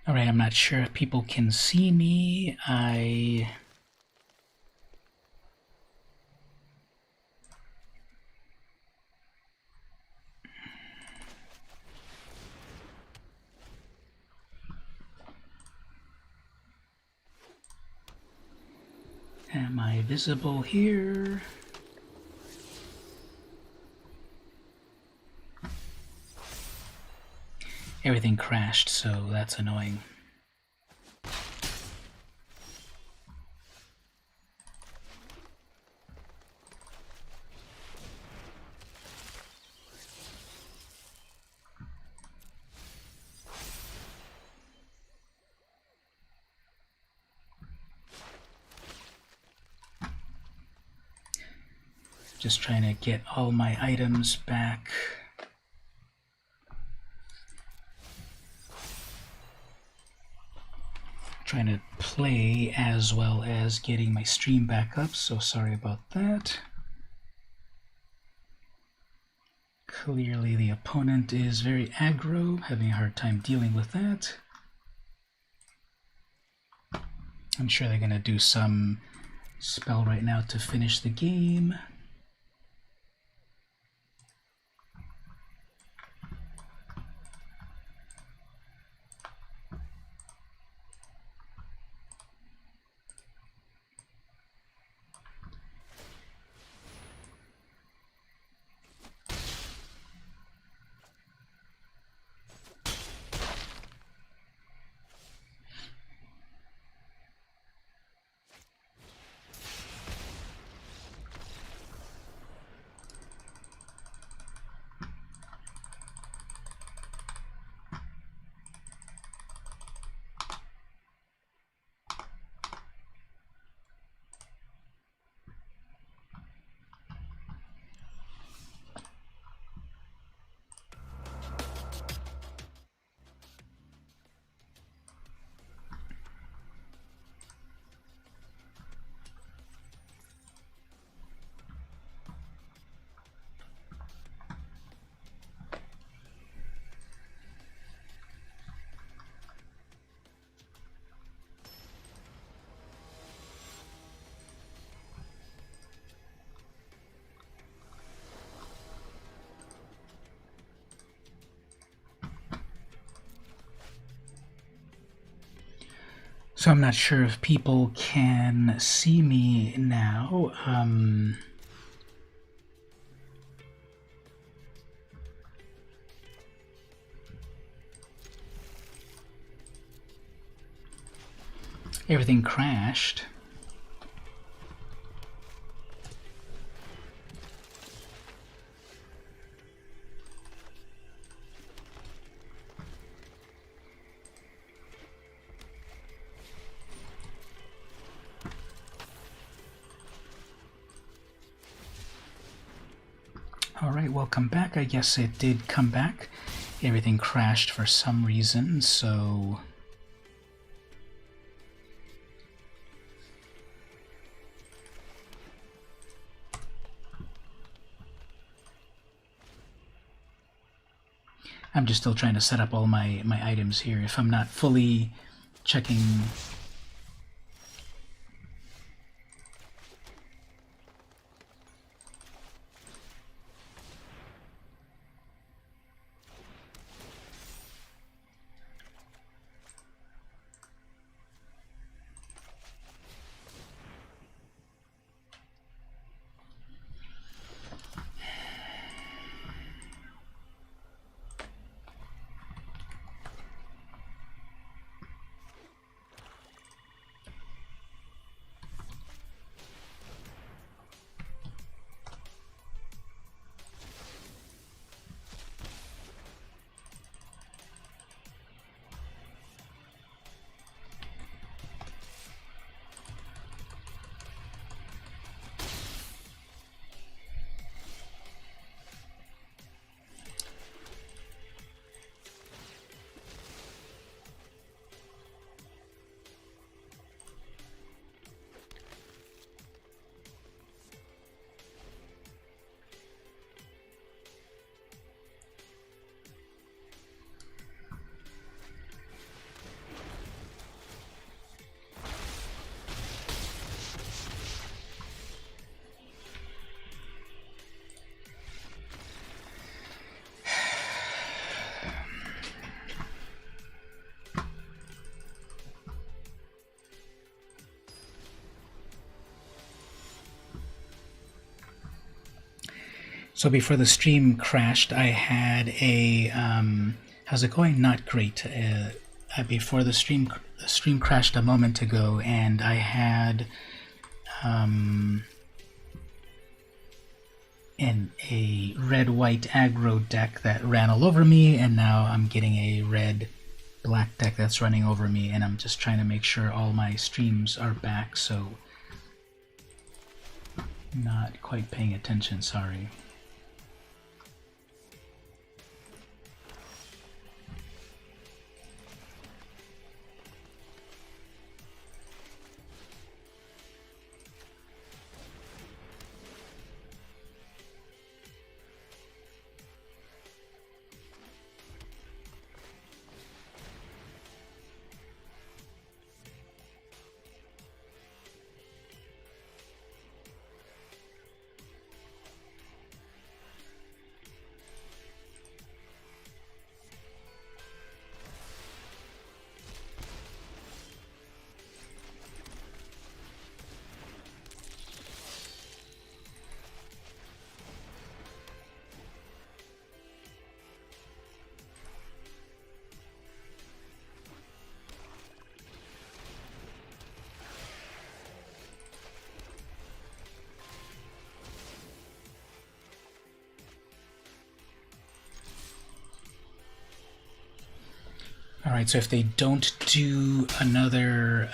Alright, I'm not sure if people can see me. Am I visible here? Everything crashed, so that's annoying. Just trying to get all my items back. Trying to play as well as getting my stream back up, so sorry about that. Clearly the opponent is very aggro, having a hard time dealing with that. I'm sure they're going to do some spell right now to finish the game. So I'm not sure if people can see me now. Everything crashed. Alright, welcome back. I guess it did come back. Everything crashed for some reason, so... I'm just still trying to set up all my items here. If I'm not fully checking... So before the stream crashed, I had a how's it going? Not great. Before the stream crashed a moment ago, and I had a red-white aggro deck that ran all over me, and now I'm getting a red-black deck that's running over me, and I'm just trying to make sure all my streams are back, so not quite paying attention, sorry. Alright, so if they don't do another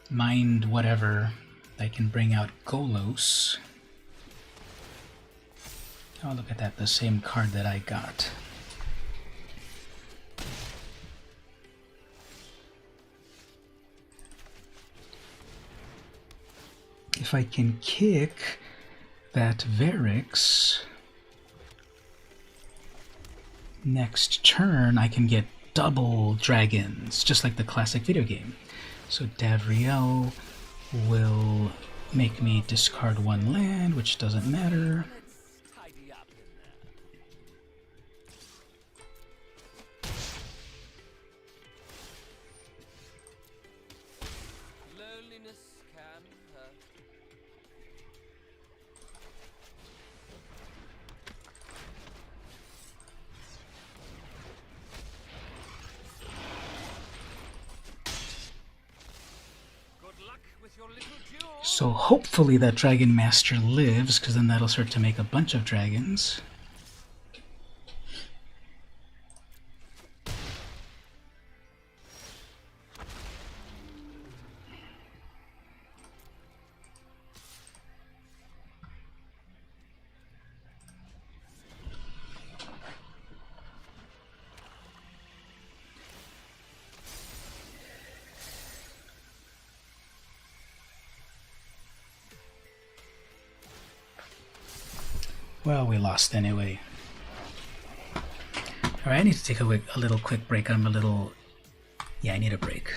mind whatever, I can bring out Golos. Oh, look at that, the same card that I got. If I can kick that Varix, next turn I can get double dragons, just like the classic video game. So Davriel will make me discard one land, which doesn't matter. So hopefully that Dragon Master lives, because then that'll start to make a bunch of dragons. Well, we lost anyway. Alright, I need to take a little quick break. I'm a little... Yeah, I need a break.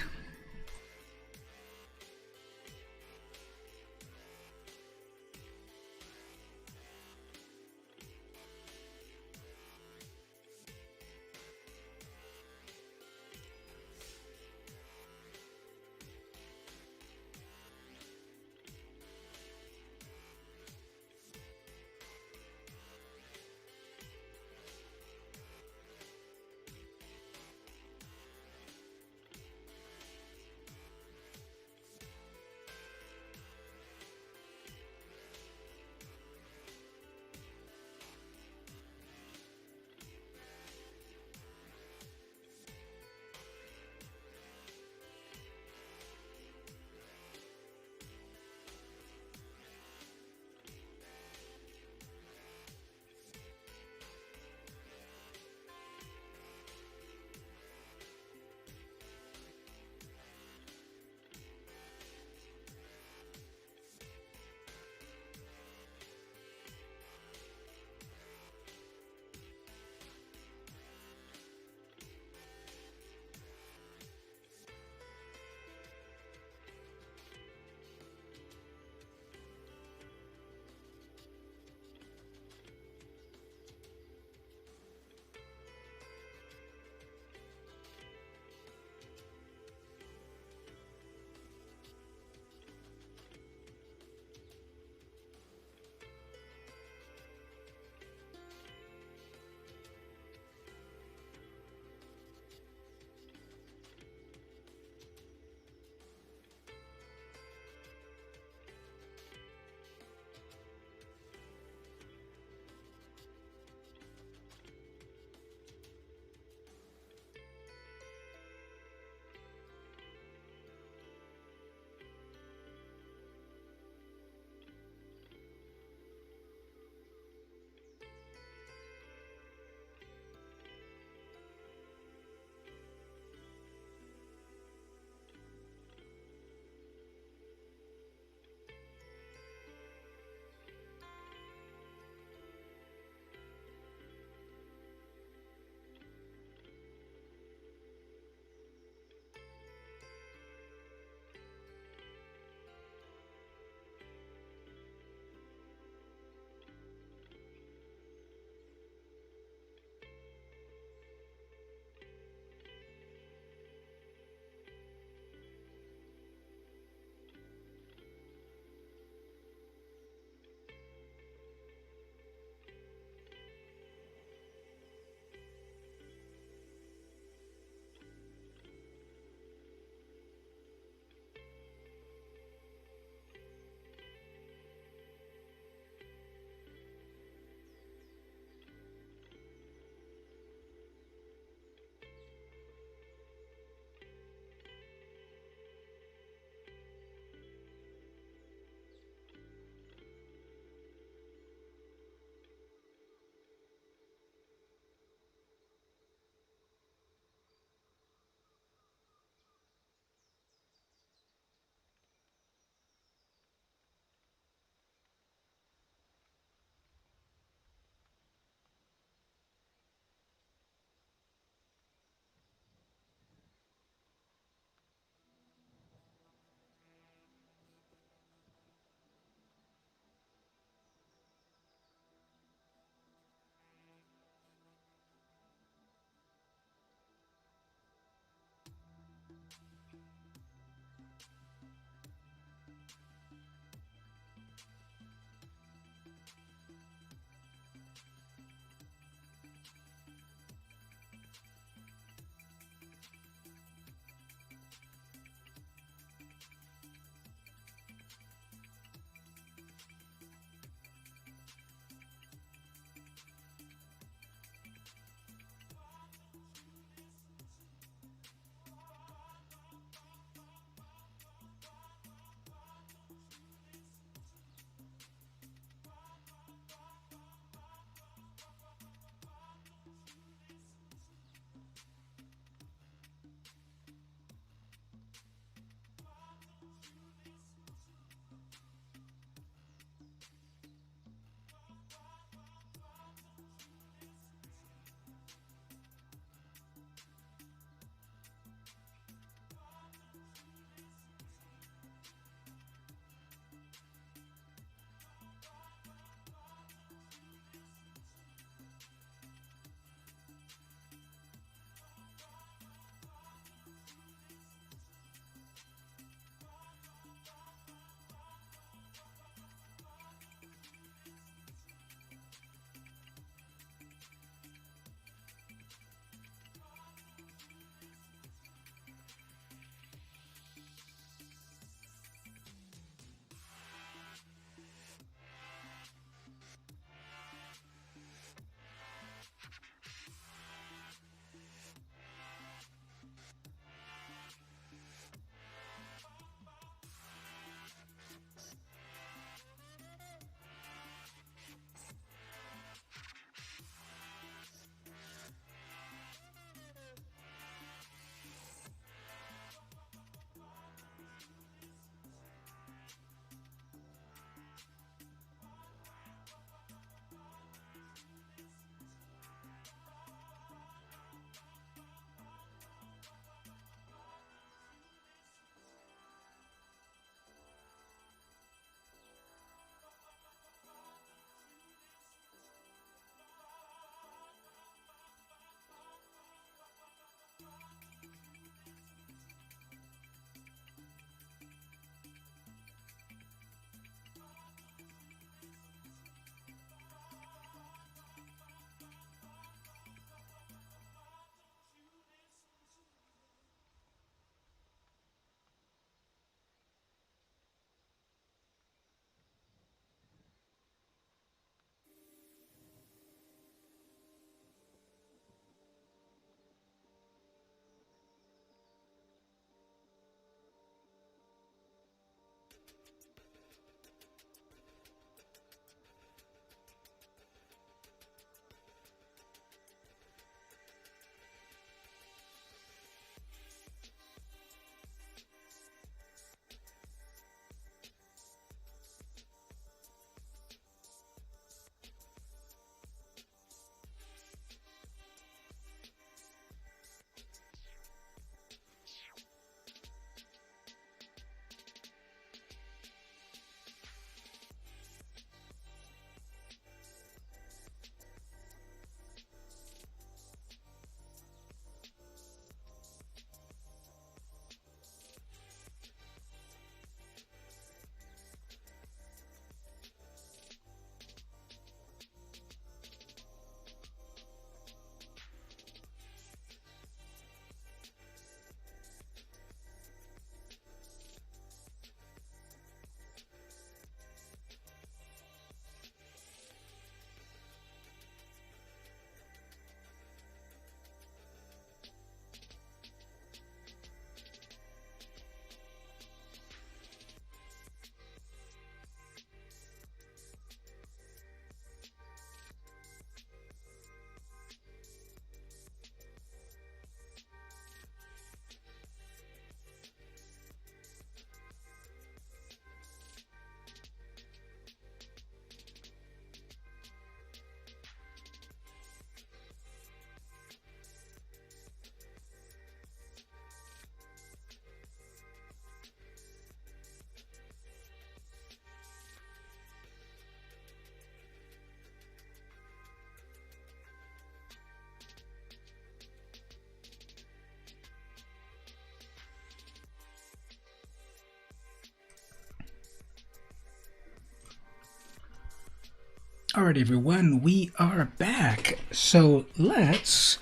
Alright everyone, we are back. So let's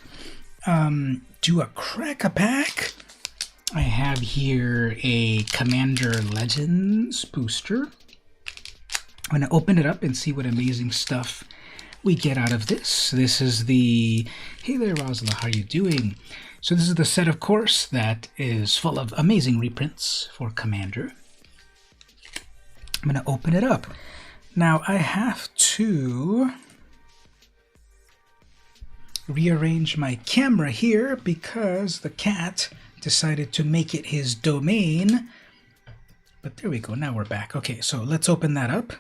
do a crack-a-pack. I have here a Commander Legends booster. I'm going to open it up and see what amazing stuff we get out of this. This is the... Hey there, Rosla, how are you doing? So this is the set, of course, that is full of amazing reprints for Commander. I'm going to open it up. Now, I have to rearrange my camera here because the cat decided to make it his domain. But there we go, now we're back. Okay, so let's open that up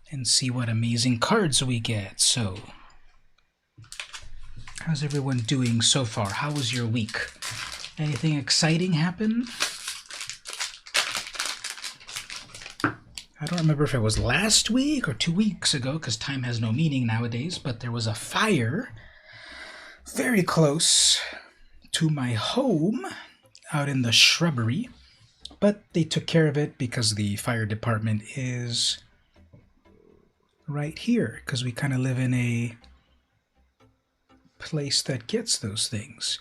and see what amazing cards we get. So, how's everyone doing so far? How was your week? Anything exciting happen? I don't remember if it was last week or 2 weeks ago, because time has no meaning nowadays, but there was a fire very close to my home out in the shrubbery, but they took care of it because the fire department is right here, because we kind of live in a place that gets those things.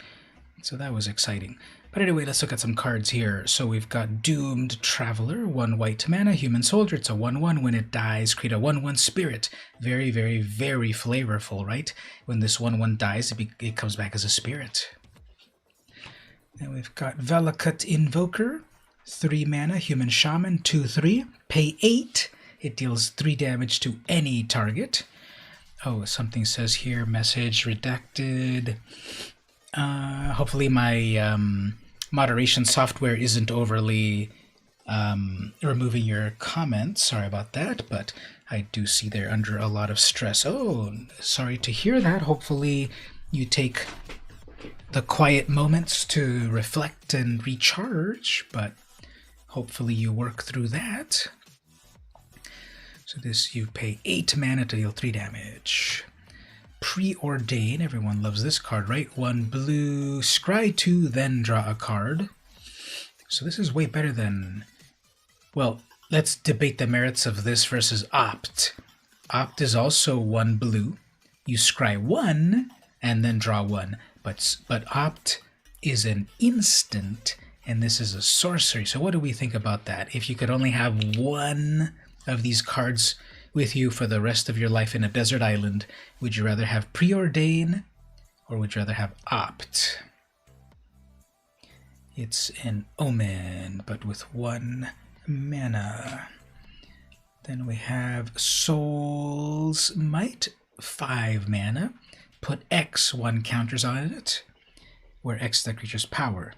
So that was exciting. But anyway, let's look at some cards here. So we've got Doomed Traveler, 1 white mana, human soldier. It's a 1/1. When it dies, create a 1/1 spirit. Very, very, very flavorful, right? When this 1/1 dies, it comes back as a spirit. Then we've got Velakut Invoker, 3 mana, human shaman, 2/3. Pay 8. It deals 3 damage to any target. Oh, something says here, message redacted. Hopefully my moderation software isn't overly removing your comments. Sorry about that, but I do see they're under a lot of stress. Oh, sorry to hear that. Hopefully you take the quiet moments to reflect and recharge, but hopefully you work through that. So this, you pay 8 mana to deal 3 damage. Preordain, everyone loves this card, right? 1 blue, scry 2, then draw a card. So this is way better than... Well, let's debate the merits of this versus Opt. Opt is also 1 blue. You scry 1, and then draw 1. But Opt is an instant, and this is a sorcery. So what do we think about that? If you could only have 1 of these cards with you for the rest of your life in a desert island, would you rather have Preordain or would you rather have Opt? It's an Omen, but with 1 mana. Then we have Soul's Might, 5 mana. Put X 1 counters on it, where X is the creature's power.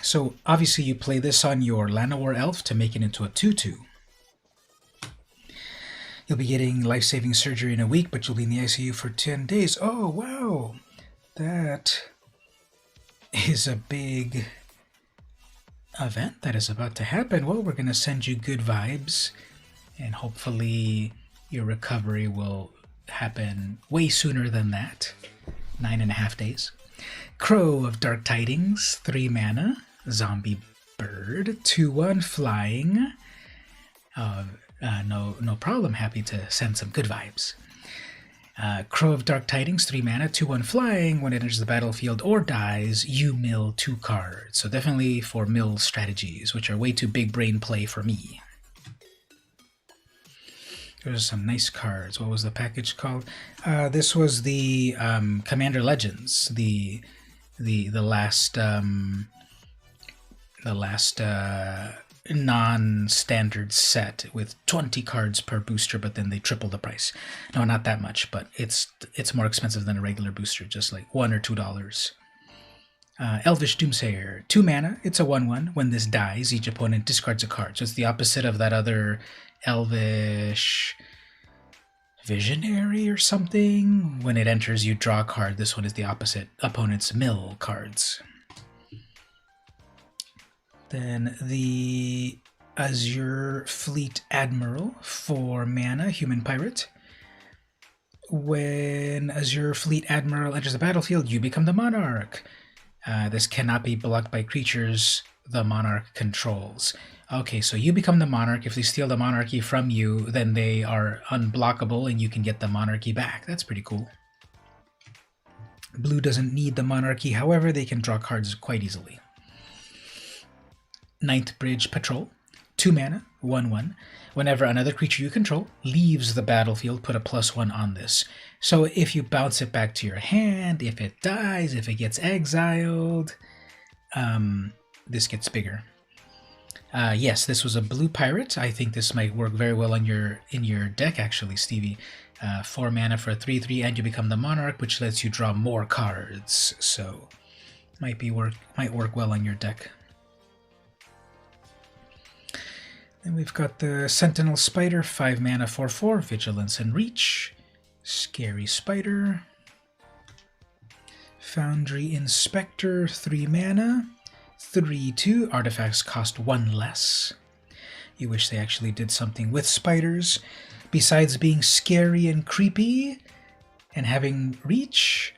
So obviously you play this on your Llanowar Elf to make it into a 2/2. You'll be getting life-saving surgery in a week, but you'll be in the ICU for 10 days. Oh, wow. That is a big event that is about to happen. Well, we're going to send you good vibes, and hopefully your recovery will happen way sooner than that. 9.5 days. Crow of Dark Tidings, 3 mana. Zombie Bird, 2/1 flying. No problem. Happy to send some good vibes. Crow of Dark Tidings, 3 mana, 2/1 flying. When it enters the battlefield or dies, you mill 2 cards. So definitely for mill strategies, which are way too big brain play for me. There's some nice cards. What was the package called? This was the Commander Legends, the last non-standard set with 20 cards per booster, but then they triple the price. No, not that much, but it's more expensive than a regular booster, just like $1 or $2. Elvish Doomsayer, 2 mana. It's a 1/1. When this dies, each opponent discards a card. So it's the opposite of that other Elvish Visionary or something. When it enters, you draw a card. This one is the opposite. Opponents mill cards. Then the Azure Fleet Admiral, 4 mana, human pirate. When Azure Fleet Admiral enters the battlefield, you become the monarch. This cannot be blocked by creatures the monarch controls. Okay, so you become the monarch. If they steal the monarchy from you, then they are unblockable and you can get the monarchy back. That's pretty cool. Blue doesn't need the monarchy, however, they can draw cards quite easily. Ninth Bridge Patrol. 2 mana, 1/1. Whenever another creature you control leaves the battlefield, put a +1 on this. So if you bounce it back to your hand, if it dies, if it gets exiled, this gets bigger. Yes, this was a blue pirate. I think this might work very well in your deck, actually, Stevie. 4 mana for a 3/3, and you become the monarch, which lets you draw more cards. So might work well on your deck. Then we've got the Sentinel Spider, 5 mana, 4/4, Vigilance and Reach. Scary Spider. Foundry Inspector, 3 mana, 3/2. Artifacts cost 1 less. You wish they actually did something with spiders. Besides being scary and creepy and having reach,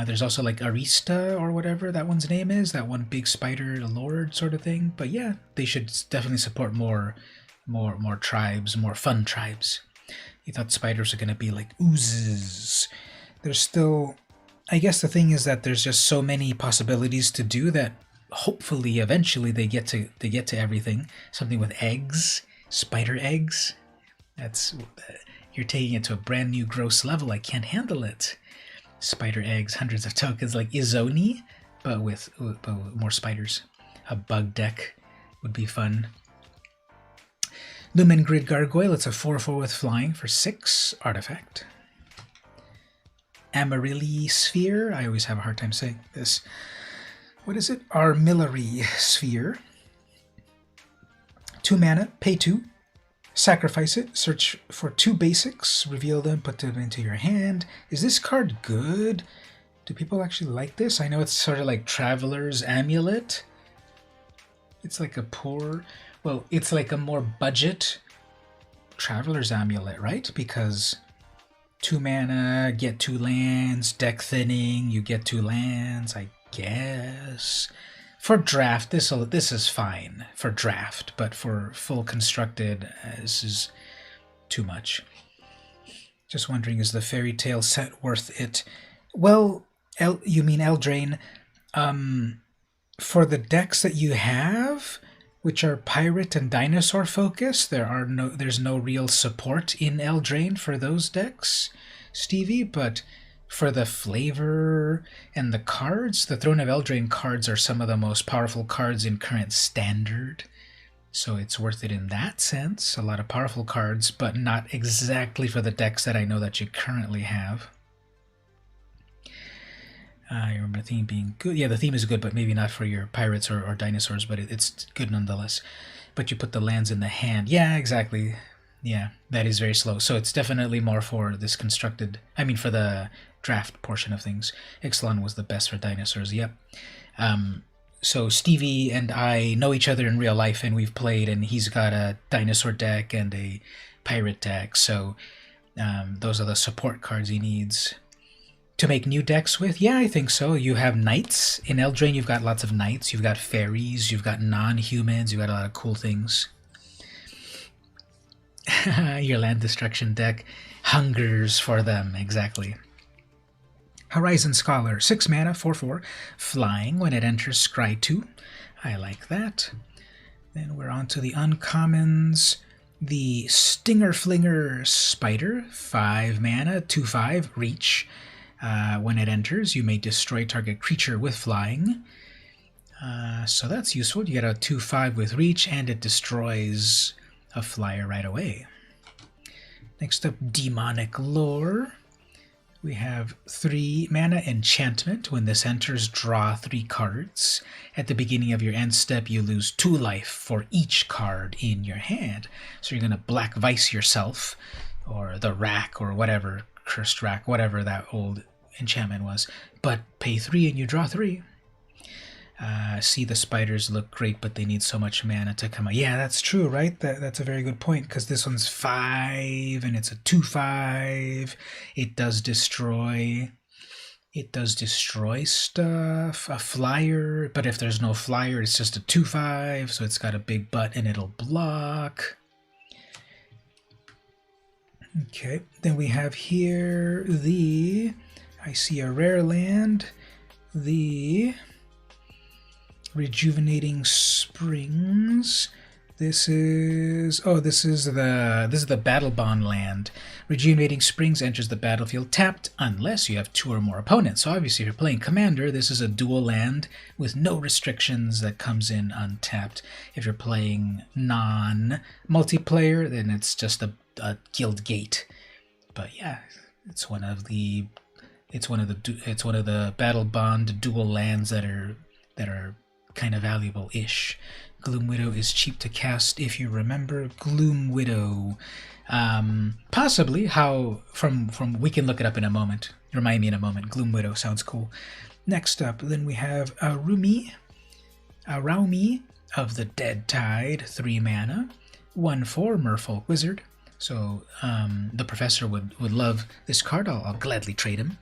there's also like Arista or whatever that one's name is, that one big spider lord sort of thing. But yeah, they should definitely support more tribes, more fun tribes. You thought spiders are going to be like oozes. There's still, I guess the thing is that there's just so many possibilities to do that hopefully eventually they get to everything. Something with eggs, spider eggs. That's, you're taking it to a brand new gross level. I can't handle it. Spider eggs, hundreds of tokens like Izoni, but with more spiders. A bug deck would be fun. Lumen Grid Gargoyle, it's a 4/4 with flying for 6 artifact. Amarylli Sphere, I always have a hard time saying this. What is it? Armillary Sphere. 2 mana, pay 2. Sacrifice it, search for 2 basics, reveal them, put them into your hand. Is this card good? Do people actually like this? I know it's sort of like Traveler's Amulet. It's like a it's like a more budget Traveler's Amulet, right? Because 2 mana, get 2 lands, deck thinning, you get 2 lands, I guess. For draft, this is fine for draft, but for full constructed, this is too much. Just wondering, is the Fairy Tale set worth it? Well, you mean Eldraine? For the decks that you have, which are pirate and dinosaur focused, there's no real support in Eldraine for those decks, Stevie, but for the flavor and the cards, the Throne of Eldraine cards are some of the most powerful cards in current Standard. So it's worth it in that sense. A lot of powerful cards, but not exactly for the decks that I know that you currently have. I remember the theme being good. Yeah, the theme is good, but maybe not for your pirates or dinosaurs, but it's good nonetheless. But you put the lands in the hand. Yeah, exactly. Yeah, that is very slow. So it's definitely more for this constructed, for the draft portion of things. Ixalan was the best for dinosaurs, yep. So Stevie and I know each other in real life, and we've played, and he's got a dinosaur deck and a pirate deck, so those are the support cards he needs. To make new decks with? Yeah, I think so. You have knights. In Eldraine, you've got lots of knights. You've got fairies. You've got non-humans. You've got a lot of cool things. Your land destruction deck hungers for them, exactly. Horizon Scholar, 6 mana, 4/4, flying. When it enters, scry 2. I like that. Then we're on to the uncommons. The Stinger Flinger Spider, 5 mana, 2/5, reach. When it enters, you may destroy target creature with flying. So that's useful. You get a 2/5 with reach, and it destroys a flyer right away. Next up, Demonic Lore. We have 3 mana enchantment. When this enters, draw 3 cards. At the beginning of your end step, you lose 2 life for each card in your hand. So you're going to Black Vice yourself, or the Rack, or whatever, Cursed Rack, whatever that old enchantment was. But pay 3 and you draw 3. See, the spiders look great, but they need so much mana to come out. Yeah, that's true, right? That's a very good point, because this one's 5, and it's a 2/5. It does destroy. It does destroy stuff, a flyer, but if there's no flyer, it's just a 2/5, so it's got a big butt and it'll block. Okay, then we have here I see a rare land, the Rejuvenating Springs. This is the Battle Bond land. Rejuvenating Springs enters the battlefield tapped unless you have 2 or more opponents. So obviously if you're playing Commander, this is a dual land with no restrictions that comes in untapped. If you're playing non-multiplayer, then it's just a guild gate. But yeah, it's one of the Battle Bond dual lands that are kind of valuable-ish. Gloom Widow is cheap to cast if you remember Gloom Widow. Possibly how from we can look it up in a moment. Remind me in a moment. Gloom Widow sounds cool. Next up, then we have Araumi of the Dead Tide, 3 mana, 1/4 Merfolk Wizard. So the professor would love this card. I'll gladly trade him.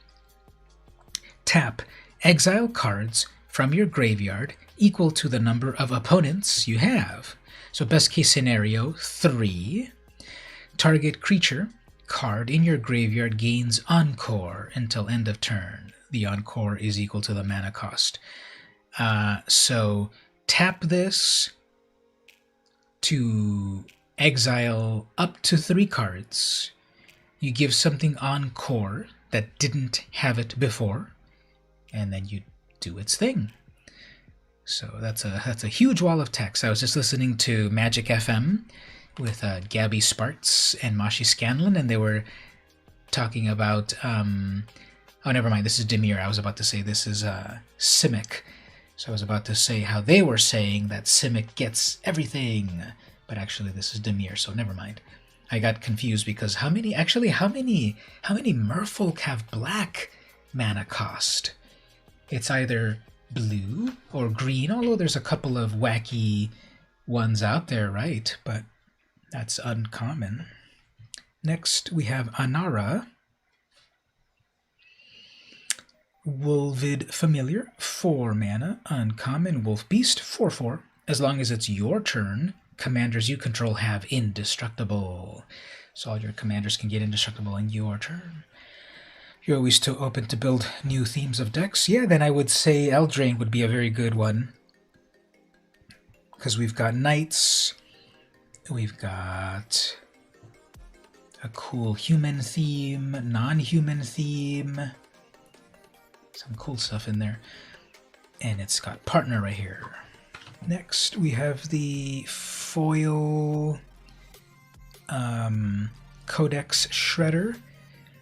Tap, exile cards from your graveyard equal to the number of opponents you have. So best case scenario, 3. Target creature card in your graveyard gains Encore until end of turn. The Encore is equal to the mana cost. So tap this to exile up to 3 cards. You give something Encore that didn't have it before, and then you do its thing. So that's a huge wall of text. I was just listening to Magic FM with Gabby Sparts and Mashi Scanlon, and they were talking about oh, never mind, this is Demir. I was about to say this is Simic. So I was about to say how they were saying that Simic gets everything, but actually this is Demir, so never mind. I got confused because how many Merfolk have black mana cost? It's either blue or green, although there's a couple of wacky ones out there, right? But that's uncommon. Next, we have Anara, Wolvid Familiar, 4 mana, uncommon, Wolf Beast, 4/4. As long as it's your turn, commanders you control have indestructible. So all your commanders can get indestructible in your turn. You're always too open to build new themes of decks. Yeah, then I would say Eldraine would be a very good one. Because we've got Knights, we've got a cool human theme, non-human theme, some cool stuff in there. And it's got Partner right here. Next, we have the foil Codex Shredder.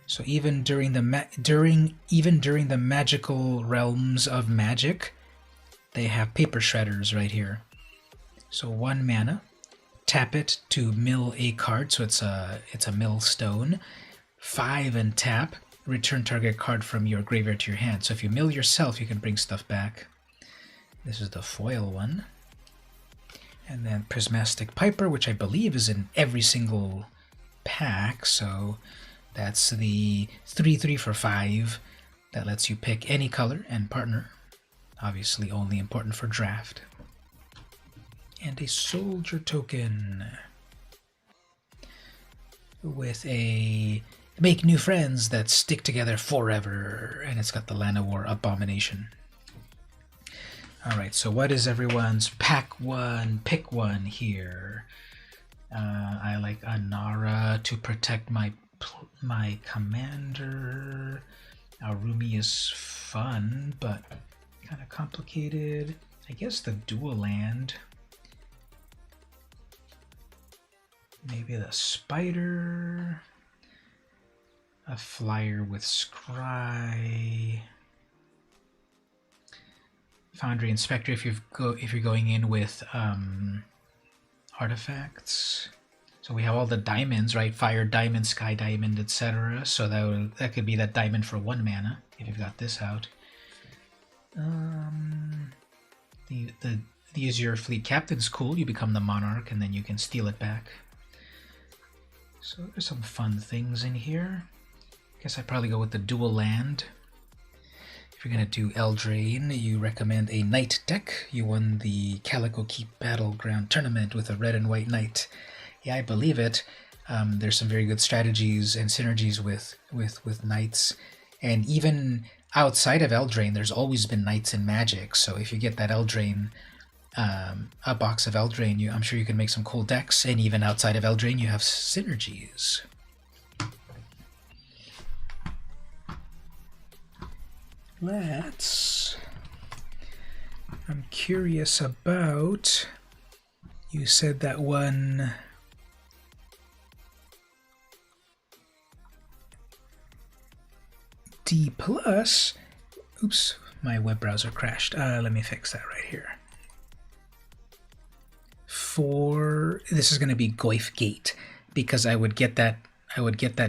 So even during the magical realms of Magic, they have paper shredders right here. So 1 mana, tap it to mill a card. So it's a millstone. 5 and tap. Return target card from your graveyard to your hand. So if you mill yourself, you can bring stuff back. This is the foil one. And then Prismatic Piper, which I believe is in every single pack. So that's the 3/3 for 5 that lets you pick any color and partner. Obviously only important for draft. And a soldier token with a make new friends that stick together forever. And it's got the Llanowar Abomination. Alright, so what is everyone's pack 1, pick 1 here? I like Anara to protect my commander. Araumi is fun, but kind of complicated. I guess the dual land. Maybe the spider. A flyer with scry. Foundry Inspector if you're going in with artifacts. So we have all the diamonds, right? Fire diamond, sky diamond, etc. So that could be that diamond for 1 mana if you've got this out. The Azure Fleet Captain's cool. You become the monarch and then you can steal it back. So there's some fun things in here. Guess I'd probably go with the dual land. If you're going to do Eldraine, you recommend a Knight deck. You won the Calico Keep Battleground tournament with a red and white Knight. Yeah, I believe it. There's some very good strategies and synergies with Knights. And even outside of Eldraine, there's always been Knights in Magic. So if you get that Eldraine, a box of Eldraine, I'm sure you can make some cool decks. And even outside of Eldraine, you have synergies. I'm curious about, you said that one D+, oops, my web browser crashed. Let me fix that right here. This is going to be Goyf Gate, because I would get that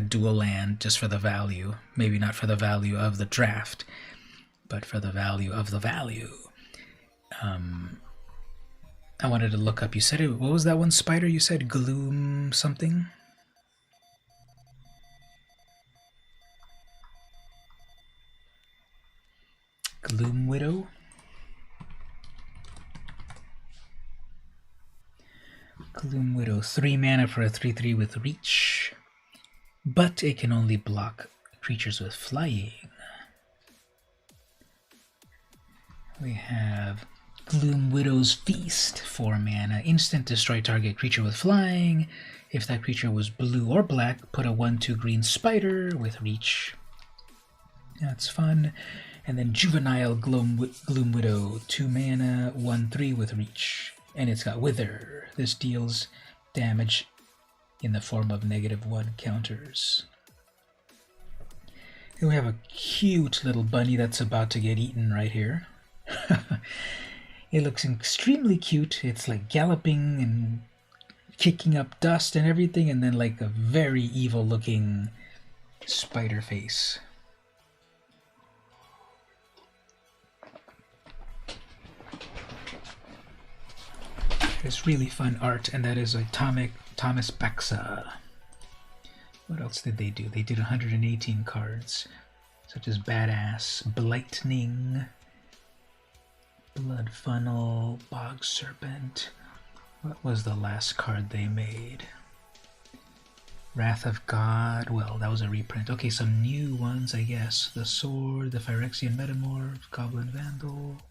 dual land just for the value, maybe not for the value of the draft, but for the value of the value. I wanted to look up, you said it, what was that one spider you said? Gloom something? Gloom Widow? Gloom Widow, 3 mana for a 3/3 with reach, but it can only block creatures with flying. We have Gloom Widow's Feast, 4 mana, instant, destroy target creature with flying. If that creature was blue or black, put a 1/2 green spider with reach. That's fun. And then Juvenile Gloom Widow, 2 mana, 1/3 with reach. And it's got Wither. This deals damage in the form of -1 counters. And we have a cute little bunny that's about to get eaten right here. It looks extremely cute. It's like galloping and kicking up dust and everything, and then like a very evil looking spider face. It's really fun art, and that is like Thomas Baxa. What else did they do? They did 118 cards, such as Badass, Blightning, Blood Funnel, Bog Serpent. What was the last card they made? Wrath of God. Well, that was a reprint. Okay, some new ones, I guess. The Sword, the Phyrexian Metamorph, Goblin Vandal.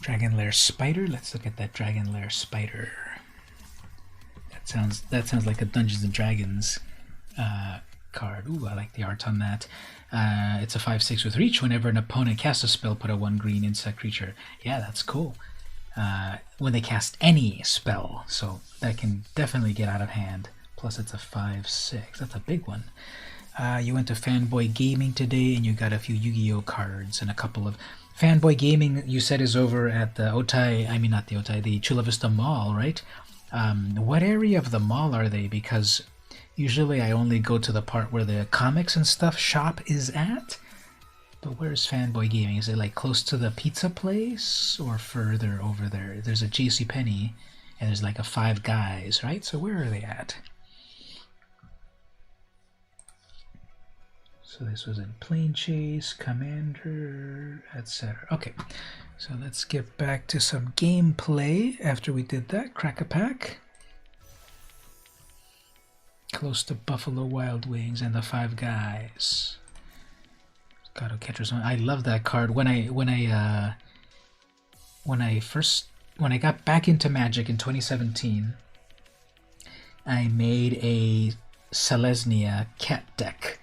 Dragonlair Spider. Let's look at that Dragonlair Spider. That sounds like a Dungeons and Dragons card. Ooh, I like the art on that. It's a 5/6 with reach. Whenever an opponent casts a spell, put a 1 green insect creature. Yeah, that's cool. When they cast any spell, so that can definitely get out of hand. Plus, it's a 5/6. That's a big one. You went to Fanboy Gaming today, and you got a few Yu-Gi-Oh cards and a couple of Fanboy Gaming. You said is over at the the Chula Vista Mall, right? What area of the mall are they? Because usually I only go to the part where the comics and stuff shop is at. But where's Fanboy Gaming? Is it like close to the pizza place or further over there? There's a JCPenney and there's like a Five Guys, right? So where are they at? So this was in Plane Chase, Commander, etc. Okay, so let's get back to some gameplay after we did that. Crack a Pack. Close to Buffalo Wild Wings and the Five Guys. Gato Catcher's One. I love that card. When I got back into Magic in 2017, I made a Selesnya cat deck.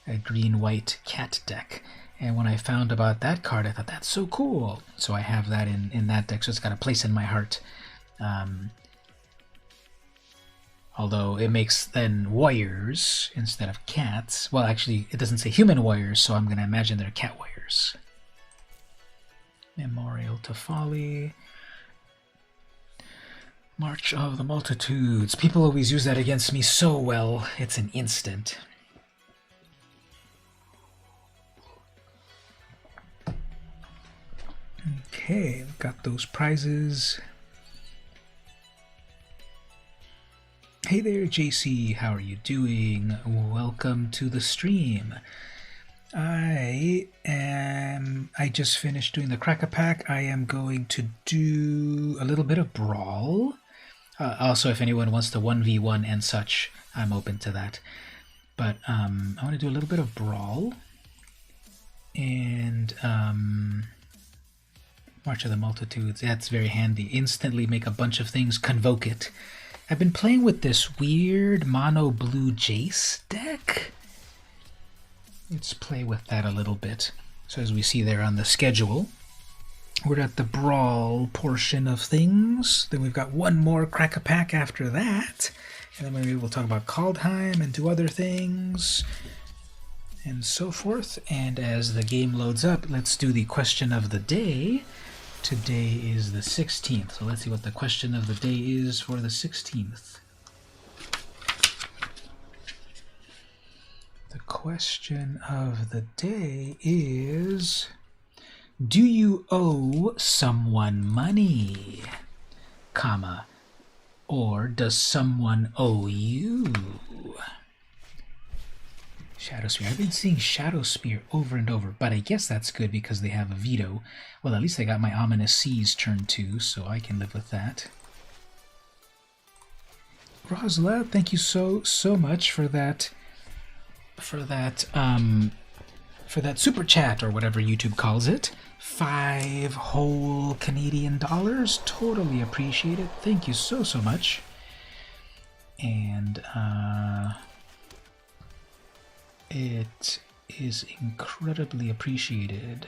A green-white cat deck. And when I found about that card, I thought, that's so cool. So I have that in that deck, so it's got a place in my heart. Although it makes then warriors instead of cats. Well, actually, it doesn't say human warriors, so I'm going to imagine they're cat warriors. Memorial to Folly. March of the Multitudes. People always use that against me so well. It's an instant. Okay, got those prizes. Hey there, JC. How are you doing? Welcome to the stream. I just finished doing the Crack-a-Pack. I am going to do a little bit of Brawl. Also, if anyone wants to 1v1 and such, I'm open to that. But I want to do a little bit of Brawl. And March of the Multitudes. That's very handy. Instantly make a bunch of things, convoke it. I've been playing with this weird mono blue Jace deck. Let's play with that a little bit. So as we see there on the schedule, we're at the Brawl portion of things. Then we've got one more Crack-a-Pack after that. And then maybe we'll talk about Kaldheim and do other things and so forth. And as the game loads up, let's do the question of the day. Today is the 16th, so let's see what the question of the day is for the 16th. The question of the day is, do you owe someone money, comma, or does someone owe you? Shadow Spear. I've been seeing Shadow Spear over and over, but I guess that's good because they have a veto. Well, at least I got my Ominous Seas turn 2, so I can live with that. Rosla, thank you so much for that super chat, or whatever YouTube calls it. 5 whole Canadian dollars. Totally appreciate it. Thank you so much. And it is incredibly appreciated.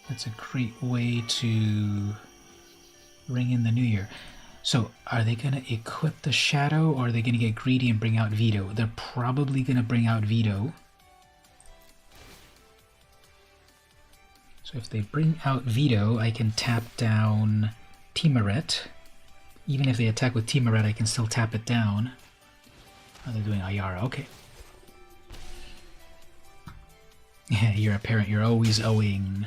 That's a great way to ring in the new year. So, are they going to equip the Shadow, or are they going to get greedy and bring out Veto? They're probably going to bring out Veto. So if they bring out Veto, I can tap down Tiamat. Even if they attack with Tiamat, I can still tap it down. Oh, they're doing Ayara, okay. Yeah, you're a parent, you're always owing.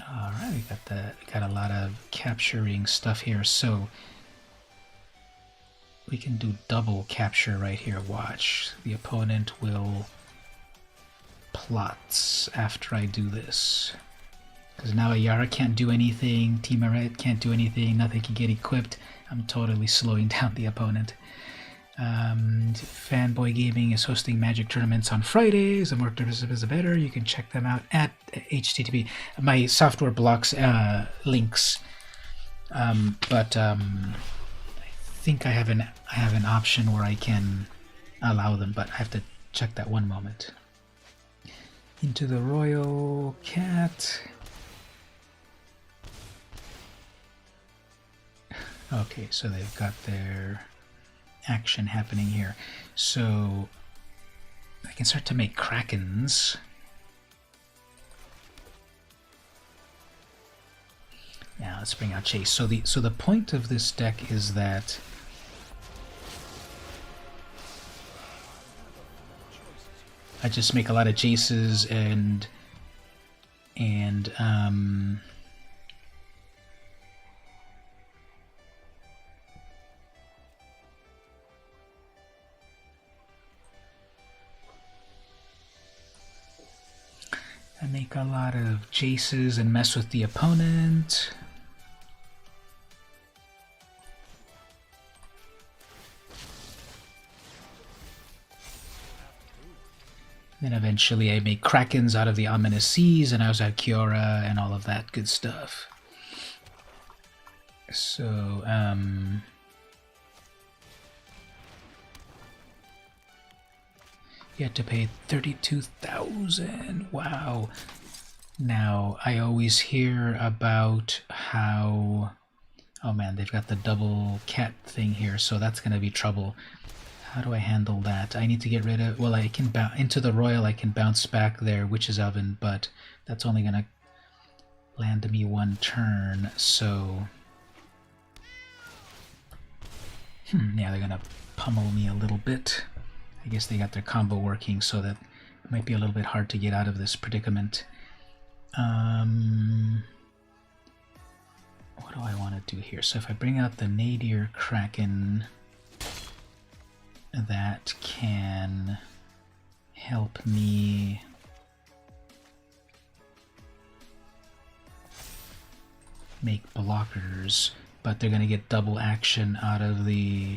Alright, we got a lot of capturing stuff here, so we can do double capture right here. Watch. The opponent will plot after I do this. Because now Ayara can't do anything, Tiamat can't do anything, nothing can get equipped. I'm totally slowing down the opponent. Fanboy Gaming is hosting Magic tournaments on Fridays. The more participants, the better. You can check them out at HTTP. My software blocks links, but I think I have an option where I can allow them, but I have to check that one moment. Into the Royal Cat. Okay, so they've got their action happening here. So I can start to make Krakens. Now let's bring out Chase. So the point of this deck is that I just make a lot of Jaces and I make a lot of Jaces and mess with the opponent. Then eventually I make Krakens out of the Ominous Seas, and I also have Kiora and all of that good stuff. So, you had to pay 32,000. Wow. Now, I always hear about how... Oh man, they've got the double cat thing here, so that's going to be trouble. How do I handle that? I need to get rid of... Well, I can into the Royal, I can bounce back their Witch's Oven, but that's only going to land me one turn, so... yeah, they're going to pummel me a little bit. I guess they got their combo working, so that it might be a little bit hard to get out of this predicament. what do I want to do here? So if I bring out the Nadir Kraken, that can help me make blockers, but they're going to get double action out of the...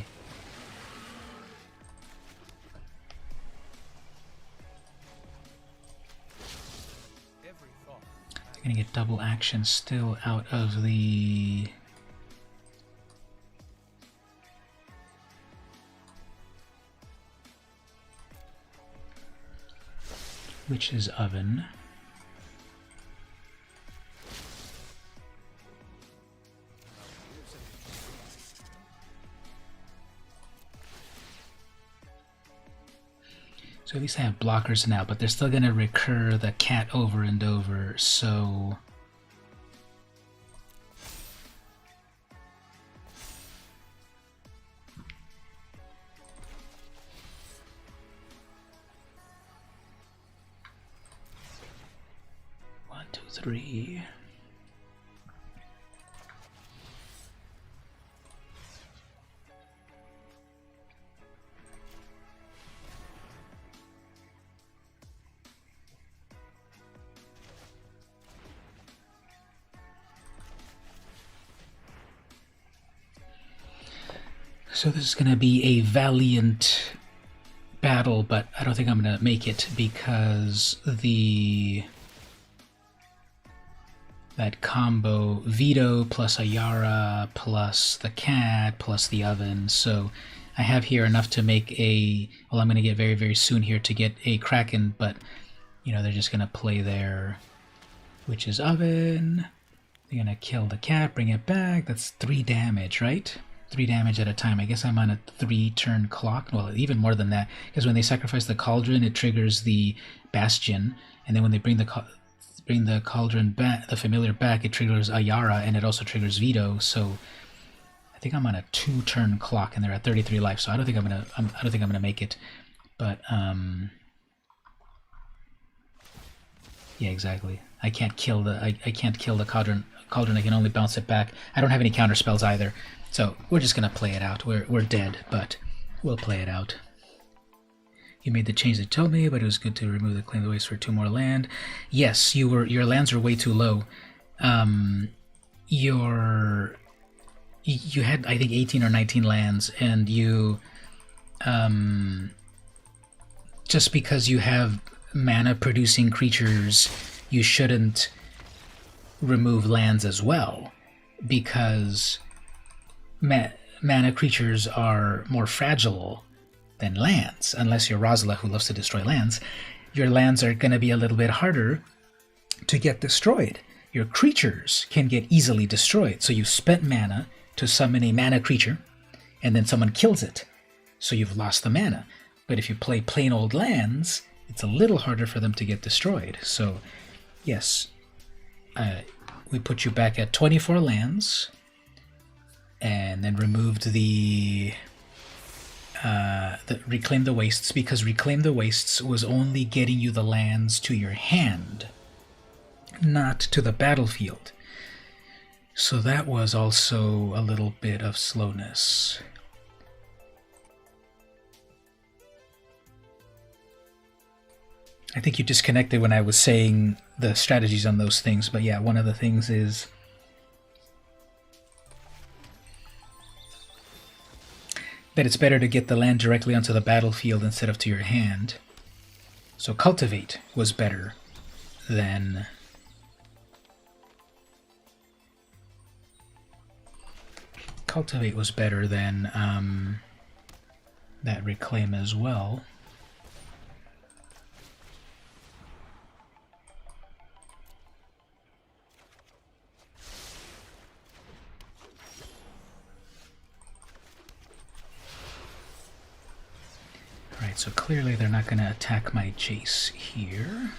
They're going to get double action still out of the... Witch's Oven. So at least I have blockers now, but they're still going to recur the cat over and over, so... One, two, three... So this is going to be a valiant battle, but I don't think I'm going to make it because that combo Veto plus Ayara plus the cat plus the oven. So I have here enough to make a... Well, I'm going to get very, very soon here to get a Kraken, but, you know, they're just going to play their Witch's Oven. They're going to kill the cat, bring it back. That's 3 damage, right? 3 damage at a time. I guess I'm on a 3-turn clock. Well, even more than that, because when they sacrifice the cauldron, it triggers the Bastion, and then when they bring the cauldron back, the familiar back, it triggers Ayara, and it also triggers Veto. So I think I'm on a 2-turn clock, and they're at 33 life. So I don't think I'm gonna make it. But yeah, exactly. I can't kill the cauldron. I can only bounce it back. I don't have any counter spells either. So we're just gonna play it out. We're dead, but we'll play it out. You made the change they told me, but it was good to remove the claim the waste for 2 more land. Yes, your lands were way too low. You had, I think, 18 or 19 lands, and you just because you have mana producing creatures, you shouldn't remove lands as well, because mana creatures are more fragile than lands. Unless you're Rosala, who loves to destroy lands, your lands are going to be a little bit harder to get destroyed. Your creatures can get easily destroyed, so you spent mana to summon a mana creature, and then someone kills it, so you've lost the mana. But if you play plain old lands, it's a little harder for them to get destroyed. So yes, we put you back at 24 lands, and then removed the Reclaim the Wastes, because Reclaim the Wastes was only getting you the lands to your hand, not to the battlefield. So that was also a little bit of slowness. I think you disconnected when I was saying the strategies on those things, but yeah, one of the things is that it's better to get the land directly onto the battlefield instead of to your hand. So Cultivate was better than that Reclaim as well. Alright, so clearly they're not going to attack my Jace here.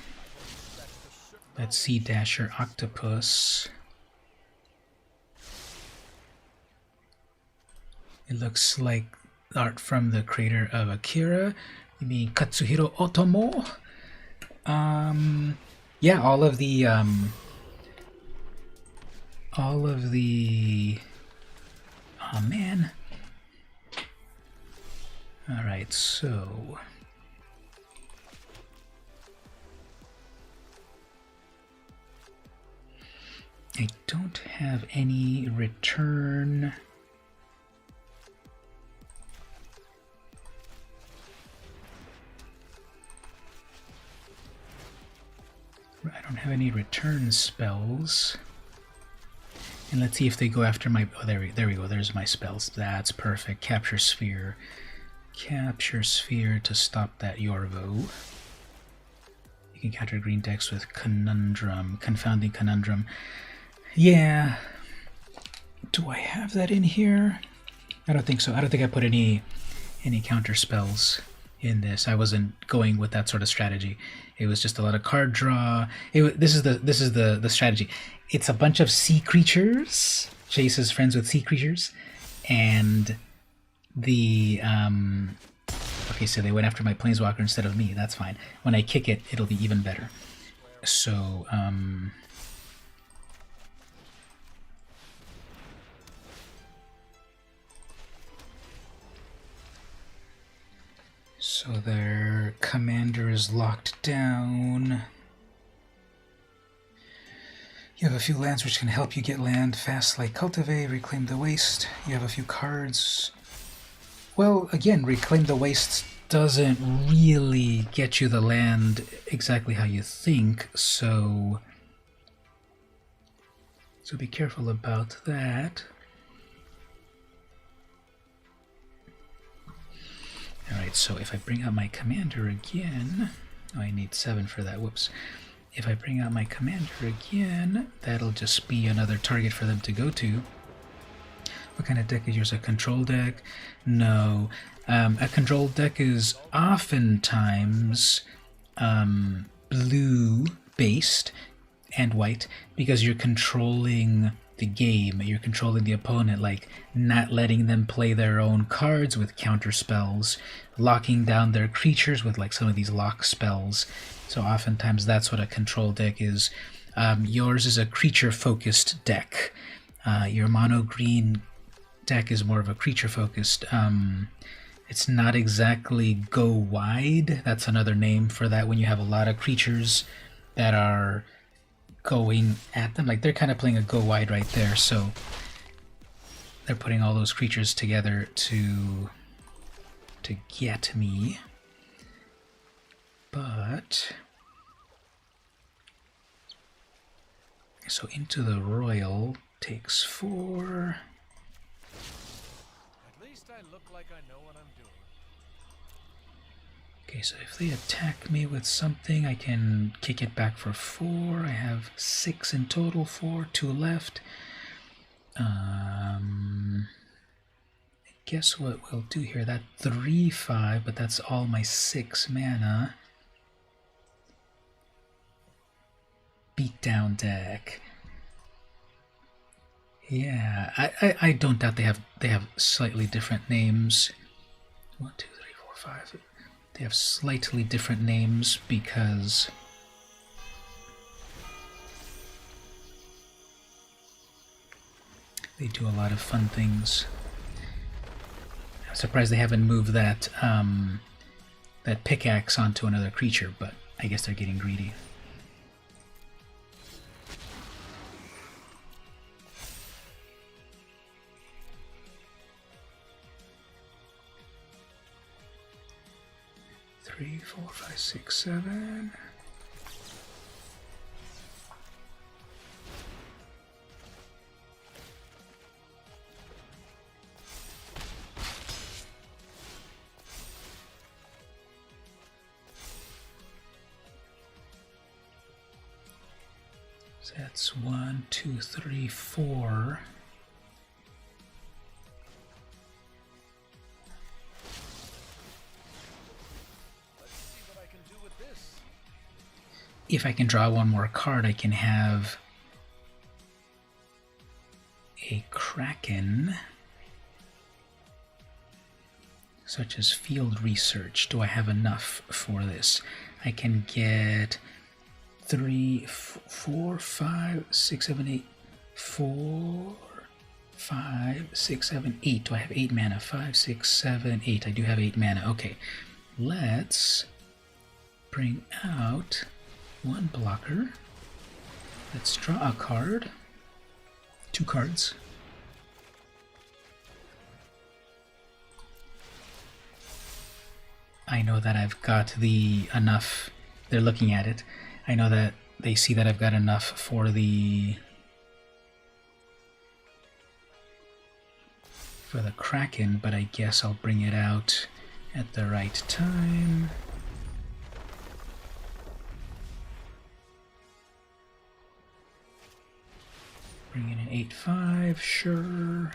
Let's see Dasher Octopus. It looks like art from the creator of Akira. You mean Katsuhiro Otomo? Yeah, all of the all of the... Oh man. Alright, so... I don't have any return. I don't have any return spells. And let's see if they go after my... Oh, there we go. There's my spells. That's perfect. Capture Sphere. Capture Sphere to stop that Yorvo. You can counter green decks with Conundrum. Confounding Conundrum. Yeah. Do I have that in here? I don't think so. I don't think I put any counter spells in this. I wasn't going with that sort of strategy. It was just a lot of card draw. This is the strategy. It's a bunch of sea creatures. Chase is friends with sea creatures, and the okay, so they went after my planeswalker instead of me. That's fine. When I kick it, it'll be even better. So so their commander is locked down. You have a few lands which can help you get land fast, like Cultivate, Reclaim the Waste. You have a few cards. Well, again, Reclaim the Waste doesn't really get you the land exactly how you think, so be careful about that. Alright, so if I bring out my commander again... Oh, I need 7 for that, whoops. If I bring out my commander again, that'll just be another target for them to go to. What kind of deck is yours? A control deck? No. A control deck is oftentimes blue-based and white, because you're controlling the game, you're controlling the opponent, like not letting them play their own cards with counter spells, locking down their creatures with like some of these lock spells. So oftentimes that's what a control deck is. Yours is a creature-focused deck. Your mono-green deck is more of a creature-focused. It's not exactly go wide. That's another name for that when you have a lot of creatures that are going at them. Like they're kind of playing a go wide right there. So they're putting all those creatures together to get me. But so Into the Royal takes 4. At least I look like I know what I'm doing. Okay, so if they attack me with something, I can kick it back for 4. I have 6 in total, 4, 2 left. I guess what we'll do here, that 3/5, but that's all my 6 mana. Beatdown deck. Yeah, I don't doubt they have slightly different names. 1, 2, 3, 4, 5. They have slightly different names because they do a lot of fun things. I'm surprised they haven't moved that that pickaxe onto another creature, but I guess they're getting greedy. Three, 4, 5, 6, 7. So that's 1, 2, 3, 4. If I can draw one more card, I can have a Kraken, such as Field Research. Do I have enough for this? I can get 3, 4, 5, 6, 7, 8. 4, 5, 6, 7, 8. Do I have 8 mana? 5, 6, 7, 8. I do have 8 mana. Okay. Let's bring out one blocker. Let's draw a card. 2 cards. I know that I've got the enough. They're looking at it. I know that they see that I've got enough for the Kraken, but I guess I'll bring it out at the right time. Bring in an 8/5, sure.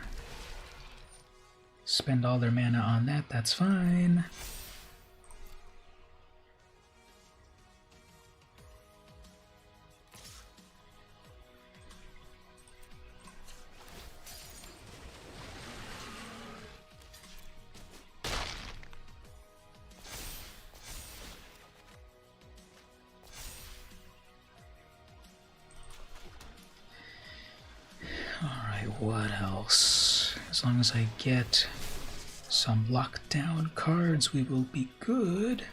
Spend all their mana on that, that's fine. What else? As long as I get some lockdown cards, we will be good.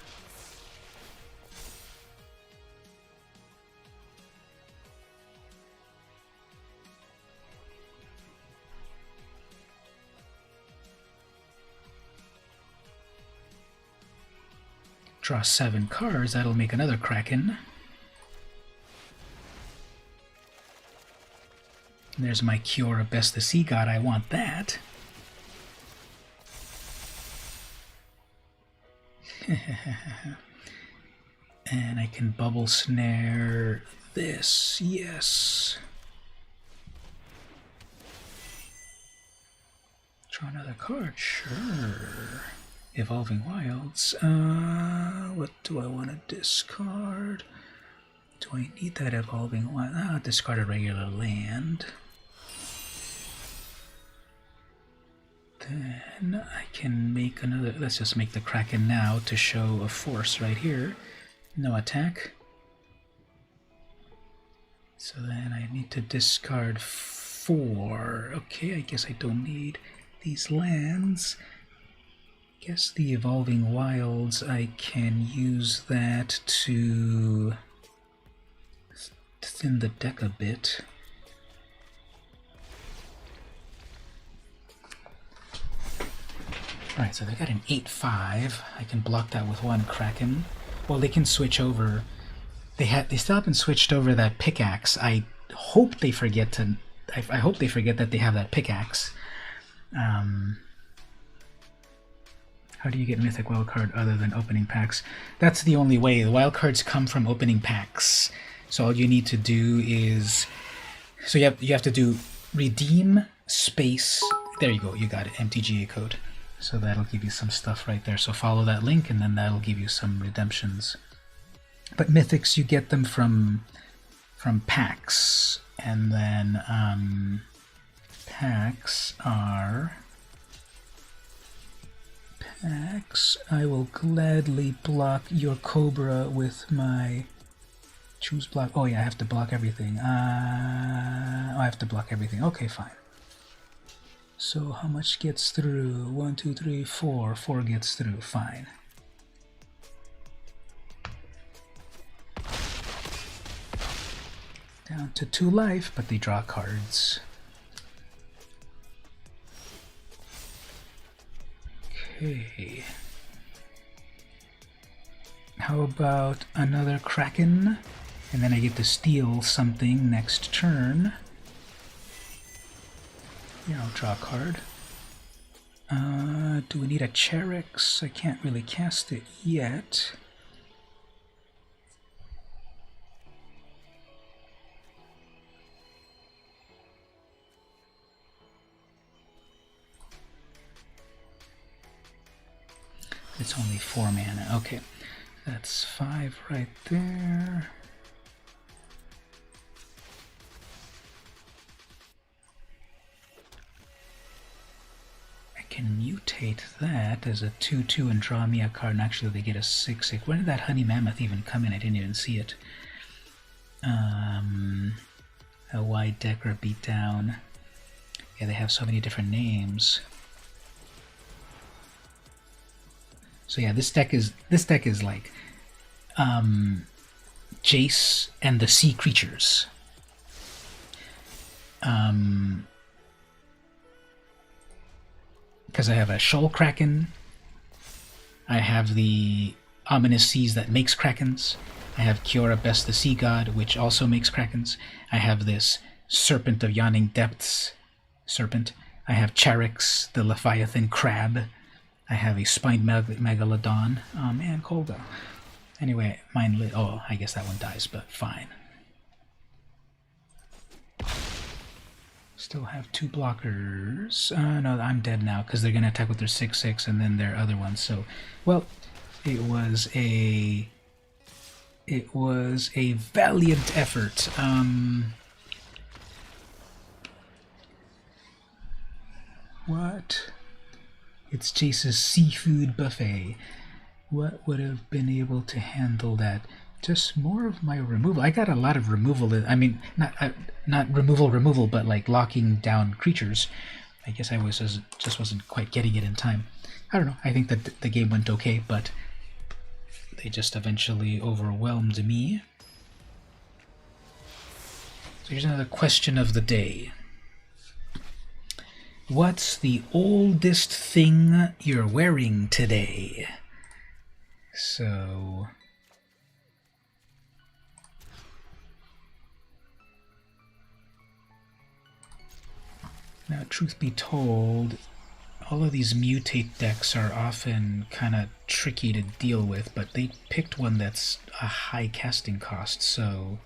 Draw 7 cards, that'll make another Kraken. There's my Kiora Best the Sea God, I want that. And I can Bubble Snare this, yes. Draw another card, sure. Evolving Wilds. What do I want to discard? Do I need that Evolving Wild? I'll discard a regular land. Then I can make another. Let's just make the Kraken now to show a force right here. No attack. So then I need to discard 4. Okay, I guess I don't need these lands. Guess the Evolving Wilds, I can use that to thin the deck a bit. Alright, so they got an 8/5. I can block that with 1 Kraken. Well, they can switch over. They still haven't switched over that pickaxe. I hope they forget to. I hope they forget that they have that pickaxe. How do you get Mythic Wildcard other than opening packs? That's the only way. The wildcards come from opening packs. So all you need to do is. So you have to do redeem space. There you go. You got it. MtGA code. So that'll give you some stuff right there. So follow that link and then that'll give you some redemptions. But mythics, you get them from packs. And then packs are... Packs, I will gladly block your Cobra with my... Choose block. Oh yeah, I have to block everything. I have to block everything. Okay, fine. So how much gets through? 1, 2, 3, 4. 4 gets through. Fine. Down to 2 life, but they draw cards. Okay. How about another Kraken? And then I get to steal something next turn. Yeah, I'll draw a card. Do we need a Cherex? I can't really cast it yet. It's only 4 mana. Okay, that's 5 right there. Can mutate that as a 2/2 and draw me a card, and actually they get a 6/6. Where did that Honey Mammoth even come in? I didn't even see it. A wide deck or beatdown. Yeah, they have so many different names. So yeah, this deck is like Jace and the Sea Creatures. Because I have a Shoal Kraken, I have the Ominous Seas that makes Krakens, I have Kiora Best the Sea God, which also makes Krakens, I have this Serpent of Yawning Depths serpent, I have Charix, the Leviathan Crab, I have a Spined Megalodon. Oh man, Kolga. Anyway, mine lit. Oh, I guess that one dies, but fine. Still have 2 blockers. No, I'm dead now because they're gonna attack with their 6/6 and then their other ones. So, well, it was a valiant effort. What? It's Chase's seafood buffet. What would have been able to handle that? Just more of my removal. I got a lot of removal. I mean, not removal, but like locking down creatures. I guess I just wasn't quite getting it in time. I don't know. I think that the game went okay, but they just eventually overwhelmed me. So here's another question of the day. What's the oldest thing you're wearing today? So... now, truth be told, all of these mutate decks are often kind of tricky to deal with, but they picked one that's a high casting cost, so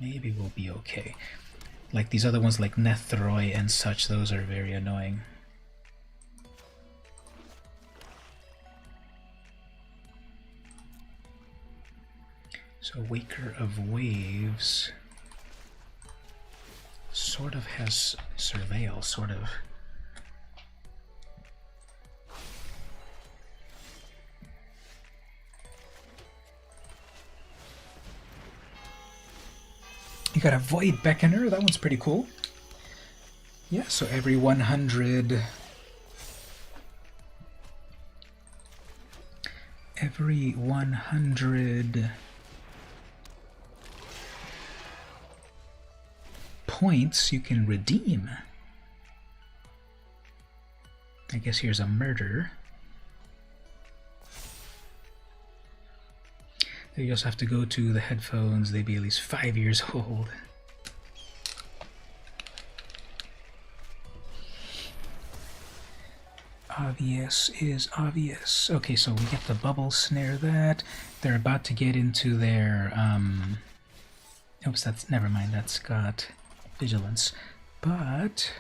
maybe we'll be okay. Like these other ones like Nethroi and such, those are very annoying. So Waker of Waves sort of has Surveil, sort of. You got a Void Beckoner, that one's pretty cool. Yeah, so every 100... every 100 points you can redeem. I guess here's a murder. You also have to go to the headphones. They'd be at least 5 years old. Obvious is obvious. Okay, so we get the bubble snare that. They're about to get into their, oops, that's, never mind, that's got vigilance. But...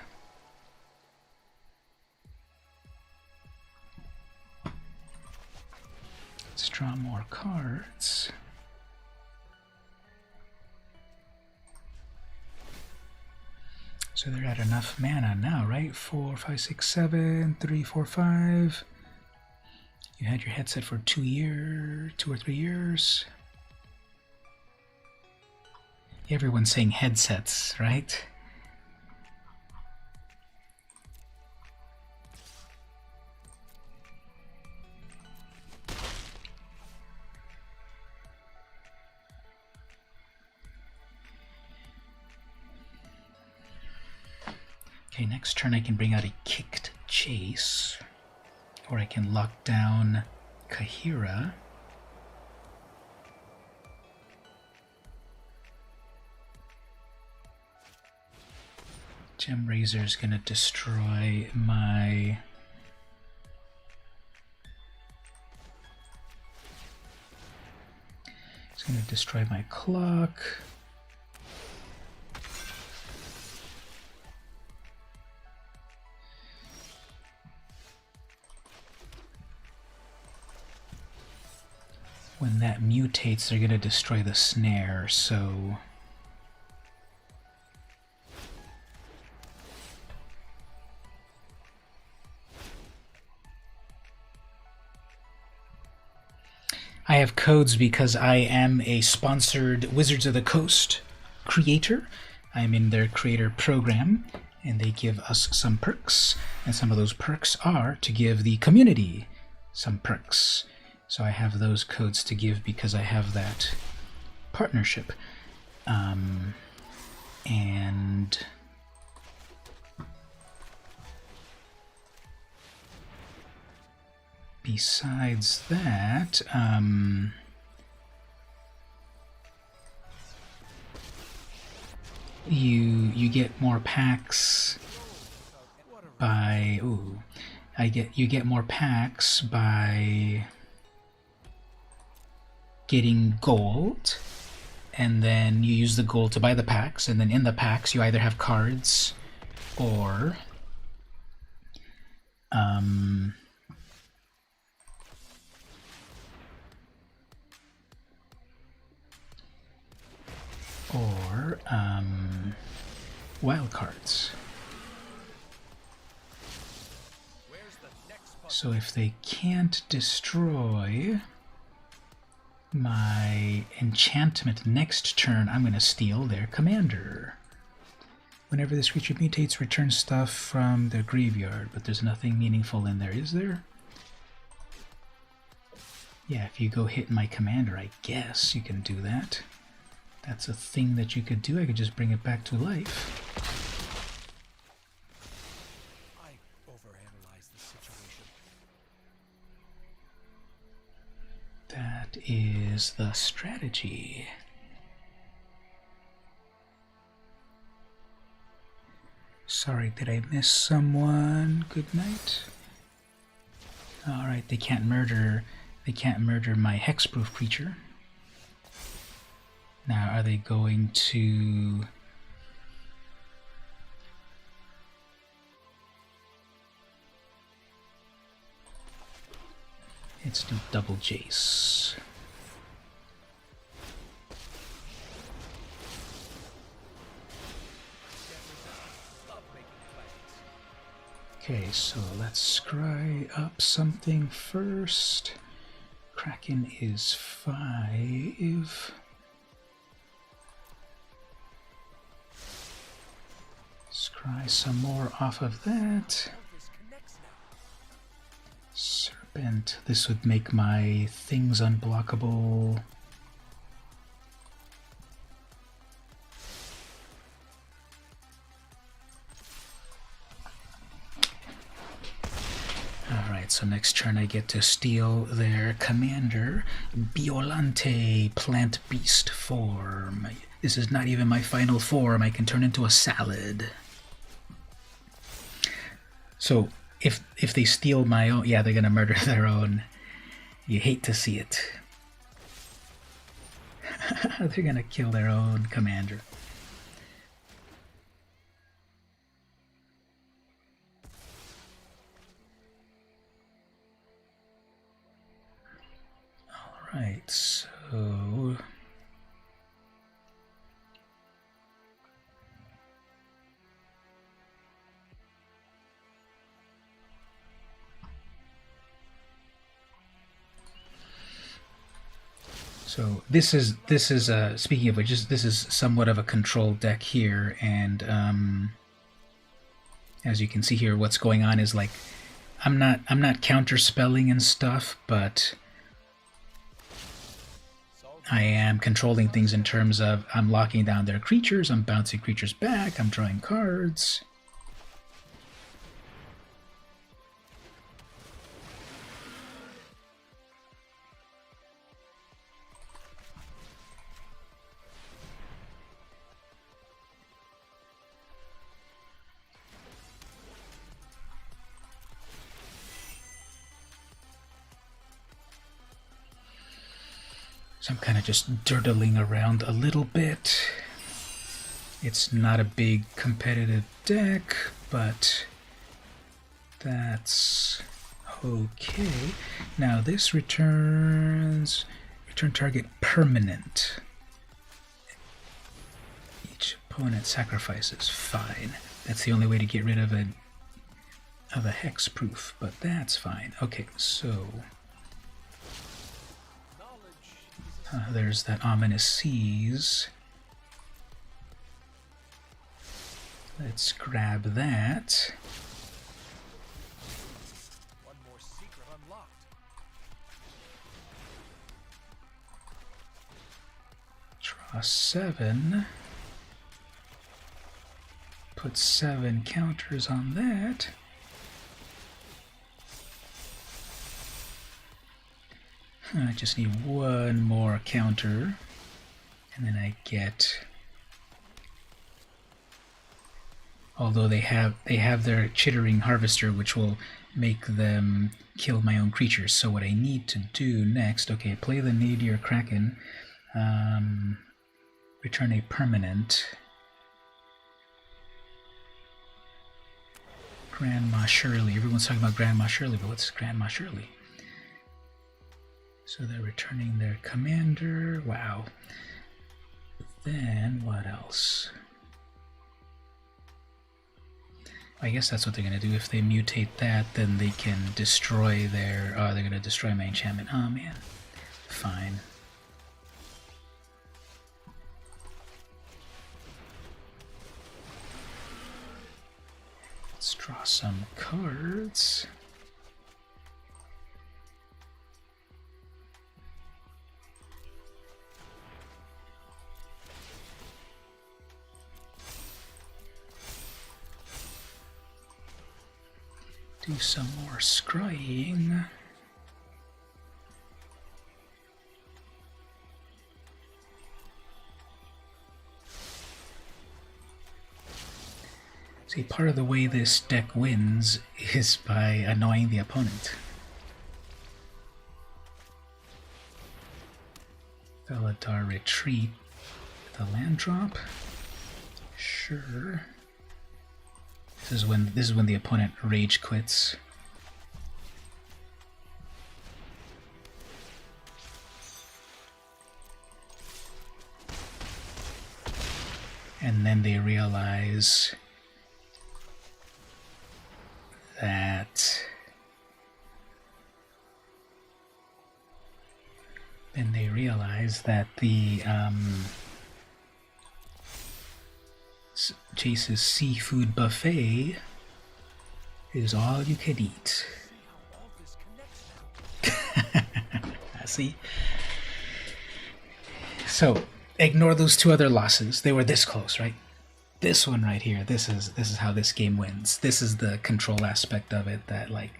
let's draw more cards. So they're at enough mana now, right? 4, 5, 6, 7, 3, 4, 5. You had your headset for 2 or 3 years. Everyone's saying headsets, right? Okay, next turn I can bring out a Kicked Chase, or I can lock down Kahira. Gem Razor's gonna destroy my... it's gonna destroy my clock. When that mutates, they're going to destroy the snare, so... I have codes because I am a sponsored Wizards of the Coast creator. I'm in their creator program, and they give us some perks, and some of those perks are to give the community some perks. So I have those codes to give because I have that partnership. And besides that, you get more packs by you get more packs by getting gold, and then you use the gold to buy the packs, and then in the packs you either have cards or wild cards. So if they can't destroy my enchantment next turn, I'm going to steal their commander. Whenever this creature mutates, return stuff from their graveyard, but there's nothing meaningful in there, is there? Yeah, if you go hit my commander, I guess you can do that. That's a thing that you could do. I could just bring it back to life. I overanalyze the situation. That is the strategy. Sorry, did I miss someone? Good night. Alright, they can't murder my hexproof creature. Now, are they going to... Let's do double Jace. Okay, so let's scry up something first. Kraken is 5. Scry some more off of that. Serpent. This would make my things unblockable. Alright, so next turn I get to steal their commander, Biolante Plant Beast form. This is not even my final form. I can turn into a salad. So if they steal my own, yeah, they're gonna murder their own. You hate to see it. They're gonna kill their own commander. Alright, so... So this is speaking of which, this is somewhat of a controlled deck here, and as you can see here, what's going on is like I'm not counter spelling and stuff, but I am controlling things in terms of I'm locking down their creatures, I'm bouncing creatures back, I'm drawing cards. So I'm kind of just dirtling around a little bit. It's not a big competitive deck, but that's okay. Now this return target permanent. Each opponent sacrifices. Fine. That's the only way to get rid of a hexproof, but that's fine. Okay, so there's that ominous seas. Let's grab that. One more secret unlocked. Draw 7. Put 7 counters on that. I just need one more counter, and then I get. Although they have their chittering harvester, which will make them kill my own creatures. So what I need to do next, okay, play the Nadir Kraken, return a permanent. Grandma Shirley. Everyone's talking about Grandma Shirley, but what's Grandma Shirley? So they're returning their commander. Wow. Then what else? I guess that's what they're going to do. If they mutate that, then they can destroy their... Oh, they're going to destroy my enchantment. Oh, man. Fine. Let's draw some cards. Do some more scrying. See, part of the way this deck wins is by annoying the opponent. Felidar Retreat, the land drop. Sure. This is when the opponent rage quits. And then they realize that the Jace's seafood buffet is all you can eat. See? So, ignore those two other losses. They were this close, right? This one right here, this is how this game wins. This is the control aspect of it, that like,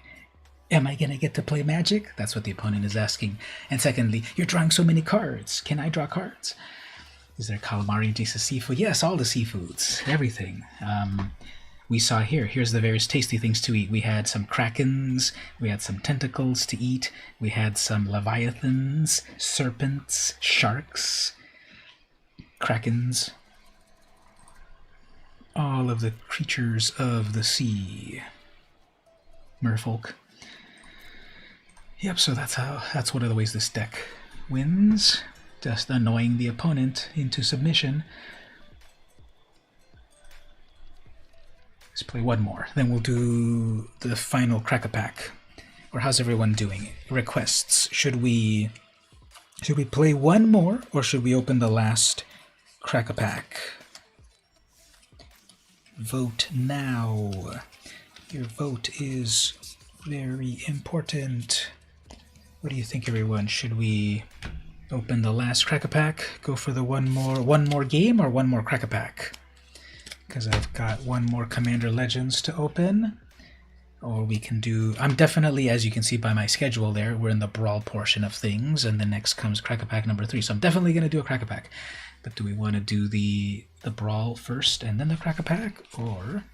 am I gonna get to play Magic? That's what the opponent is asking. And secondly, you're drawing so many cards. Can I draw cards? Is there calamari, Jace's seafood? Yes, all the seafoods, everything. We saw here's the various tasty things to eat. We had some krakens, we had some tentacles to eat, we had some leviathans, serpents, sharks, krakens, all of the creatures of the sea. Merfolk. Yep, so that's one of the ways this deck wins. Just annoying the opponent into submission. Let's play one more. Then we'll do the final crack-a-pack. Or how's everyone doing? Requests. Should we play one more, or should we open the last crack-a-pack? Vote now. Your vote is very important. What do you think, everyone? Should we open the last crack-a-pack? Go for the one more game, or one more crack-a-pack? Because I've got one more Commander Legends to open. Or we can do... I'm definitely, as you can see by my schedule there, we're in the Brawl portion of things, and the next comes crack-a-pack number 3. So I'm definitely going to do a crack-a-pack. But do we want to do the Brawl first and then the crack-a-pack? Or...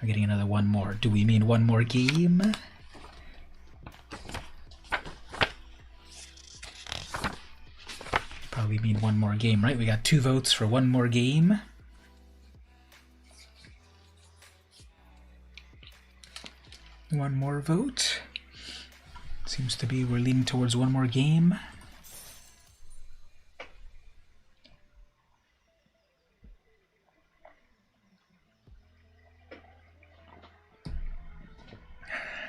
I'm getting another one more. Do we mean one more game? Probably mean one more game, right? We got 2 votes for one more game. One more vote. Seems to be we're leaning towards one more game.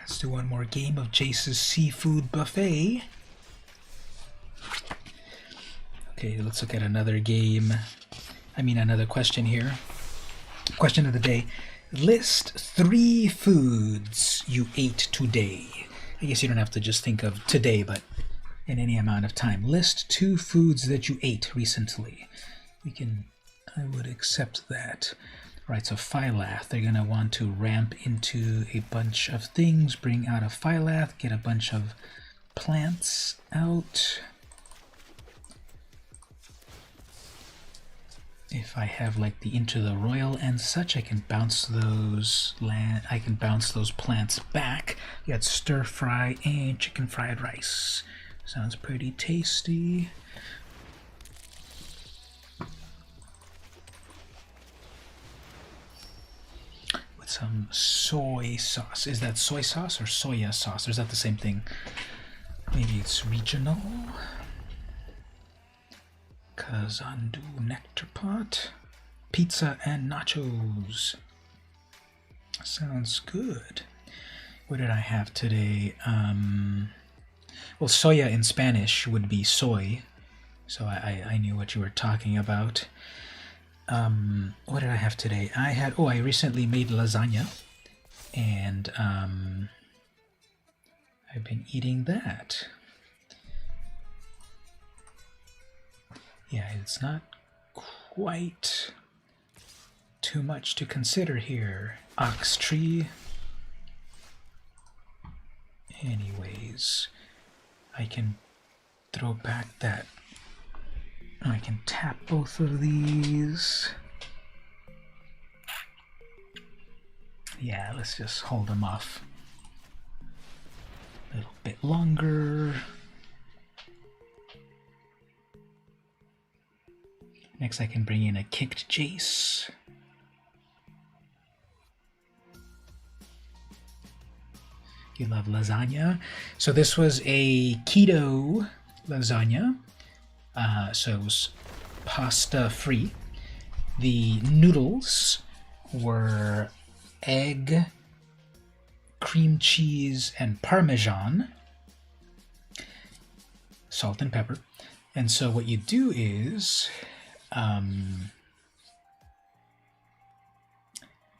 Let's do one more game of Jace's Seafood Buffet. Okay, let's look at another game. Another question here. Question of the day. List 3 foods you ate today. I guess you don't have to just think of today, but in any amount of time. List 2 foods that you ate recently. I would accept that. Right, so Phylath, they're going to want to ramp into a bunch of things, bring out a Phylath, get a bunch of plants out. If I have like the Into the Royal and such, I can bounce those plants back. You got stir fry and chicken fried rice. Sounds pretty tasty. With some soy sauce. Is that soy sauce or soya sauce? Or is that the same thing? Maybe it's regional. Kazandu nectar pot, pizza and nachos. Sounds good. What did I have today? Well, soya in Spanish would be soy, so I knew what you were talking about. What did I have today? I recently made lasagna, and I've been eating that. Yeah, it's not quite too much to consider here. Ox tree. Anyways, I can throw back that. I can tap both of these. Yeah, let's just hold them off a little bit longer. Next I can bring in a kicked Jace. You love lasagna. So this was a keto lasagna. So it was pasta free. The noodles were egg, cream cheese, and Parmesan. Salt and pepper. And so what you do is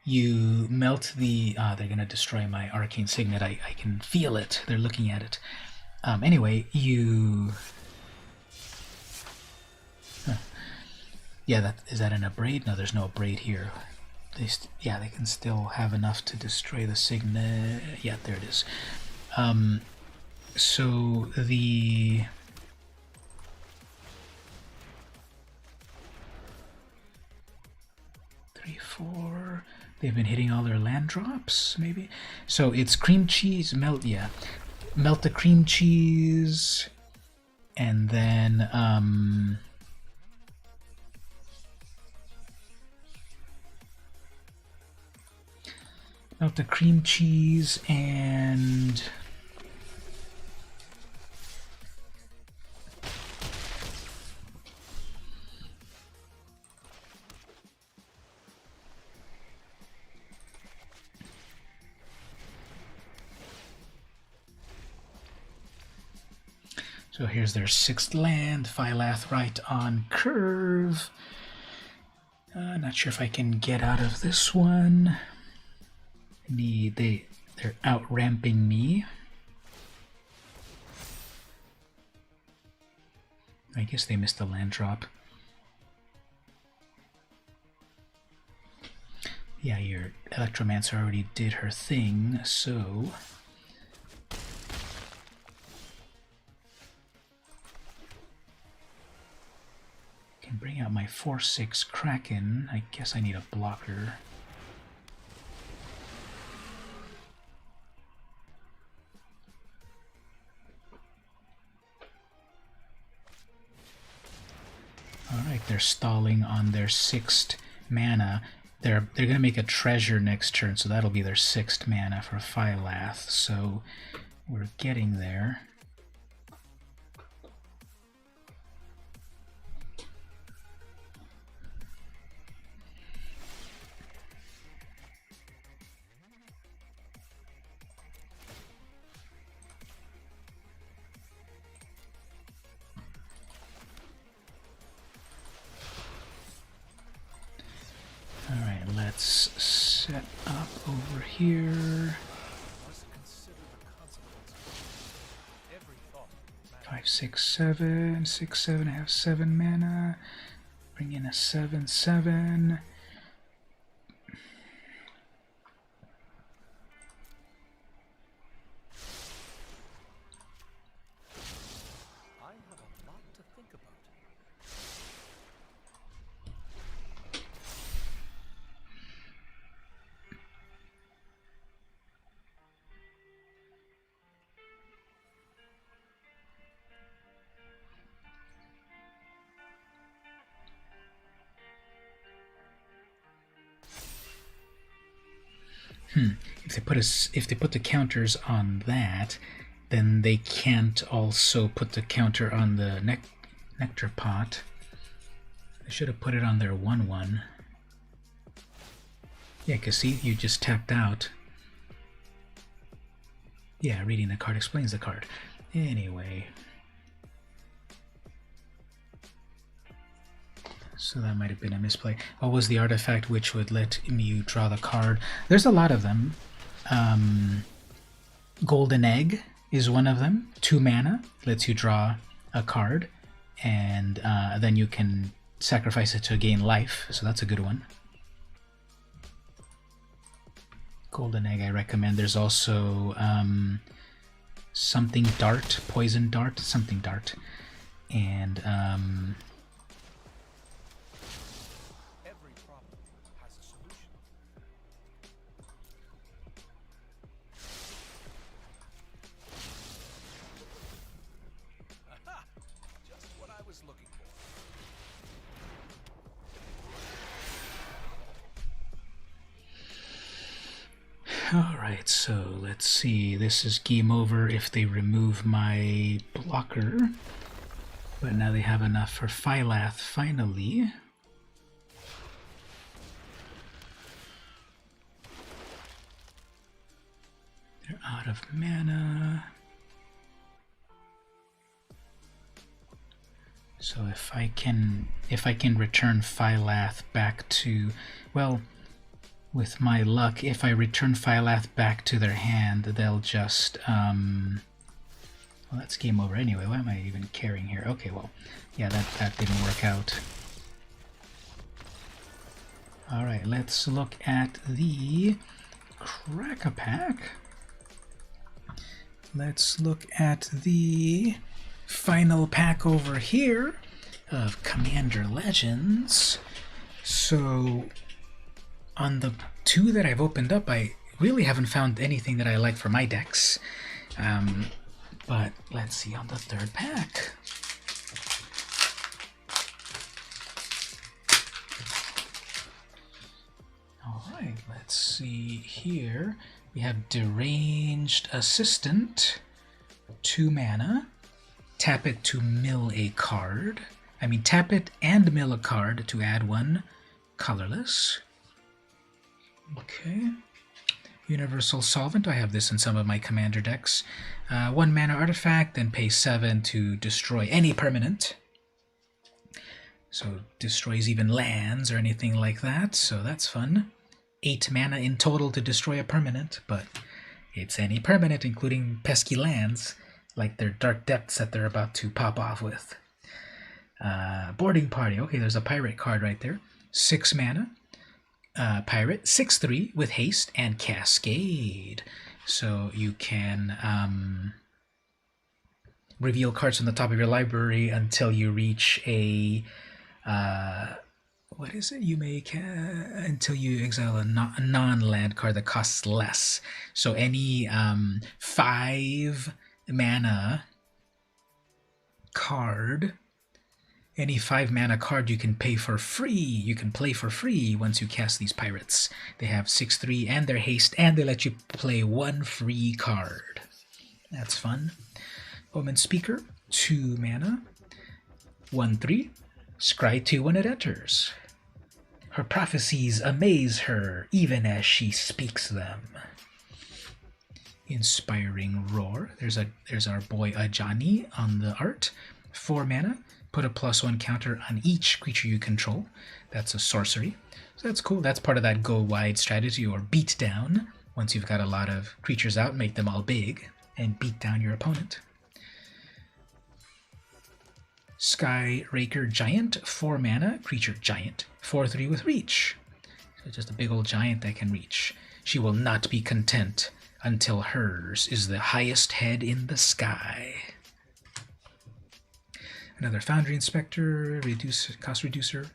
you melt the they're gonna destroy my arcane signet. I can feel it. They're looking at it. Anyway, yeah, is that an abrade? No, there's no abrade here. They can still have enough to destroy the signet. Yeah, there it is. So the 3, 4. They've been hitting all their land drops, maybe. So it's cream cheese, melt the cream cheese, and then melt the cream cheese and so here's their 6th land, Phylath right on curve. Not sure if I can get out of this one. They're out-ramping me. I guess they missed the land drop. Yeah, your Electromancer already did her thing, so can bring out my 4/6 Kraken. I guess I need a blocker. Alright, they're stalling on their 6th mana. They're gonna make a treasure next turn, so that'll be their 6th mana for Phylath. So we're getting there. let's set up over here. Must consider the consequences. Every thought matters. 5, 6, 7. 6, 7. I have 7 mana. Bring in a 7, 7. I have a lot to think about. If they put the counters on that, then they can't also put the counter on the nectar pot. They should have put it on their 1/1. Yeah, because see, you just tapped out. Yeah, reading the card explains the card. Anyway. So that might have been a misplay. What was the artifact which would let you draw the card? There's a lot of them. Golden Egg is one of them. 2 mana, lets you draw a card, and then you can sacrifice it to gain life, so that's a good one. Golden Egg I recommend. There's also something dart, poison dart, something dart, and Every problem has a solution. Aha! Just what I was looking for. Alright, so let's see. This is game over if they remove my blocker. But now they have enough for Phylath finally. They're out of mana. So if I can return Phylath back to, well, with my luck, if I return Phylath back to their hand, they'll just well, that's game over anyway. Why am I even caring here? Okay, well, yeah, that didn't work out. All right, let's look at the Crack-a-Pack. Let's look at the final pack over here of Commander Legends. So on the 2 that I've opened up, I really haven't found anything that I like for my decks. But let's see on the 3rd pack. Alright, let's see here. We have Deranged Assistant, 2 mana. Tap it to mill a card. Tap it and mill a card to add 1 colorless. Okay. Universal Solvent, I have this in some of my commander decks. 1 mana artifact, then pay 7 to destroy any permanent. So destroys even lands or anything like that, so that's fun. 8 mana in total to destroy a permanent, but it's any permanent, including pesky lands, like their Dark Depths that they're about to pop off with. Boarding Party, okay, there's a pirate card right there. 6 mana. Pirate, 6/3 with haste and cascade. So you can reveal cards from the top of your library until you reach a what is it? You may until you exile a non-land card that costs less. So any 5 mana card. Any 5 mana card you can pay for free. You can play for free once you cast these pirates. They have 6/3 and their haste, and they let you play 1 free card. That's fun. Omen Speaker, 2 mana. 1/3. Scry 2 when it enters. Her prophecies amaze her, even as she speaks them. Inspiring Roar. There's our boy Ajani on the art. 4 mana, put a +1 counter on each creature you control. That's a sorcery. So that's cool. That's part of that go wide strategy, or beat down. Once you've got a lot of creatures out, make them all big and beat down your opponent. Skyraker Giant, 4 mana, creature giant, 4/3 with reach. So just a big old giant that can reach. She will not be content until hers is the highest head in the sky. Another Foundry Inspector, cost reducer.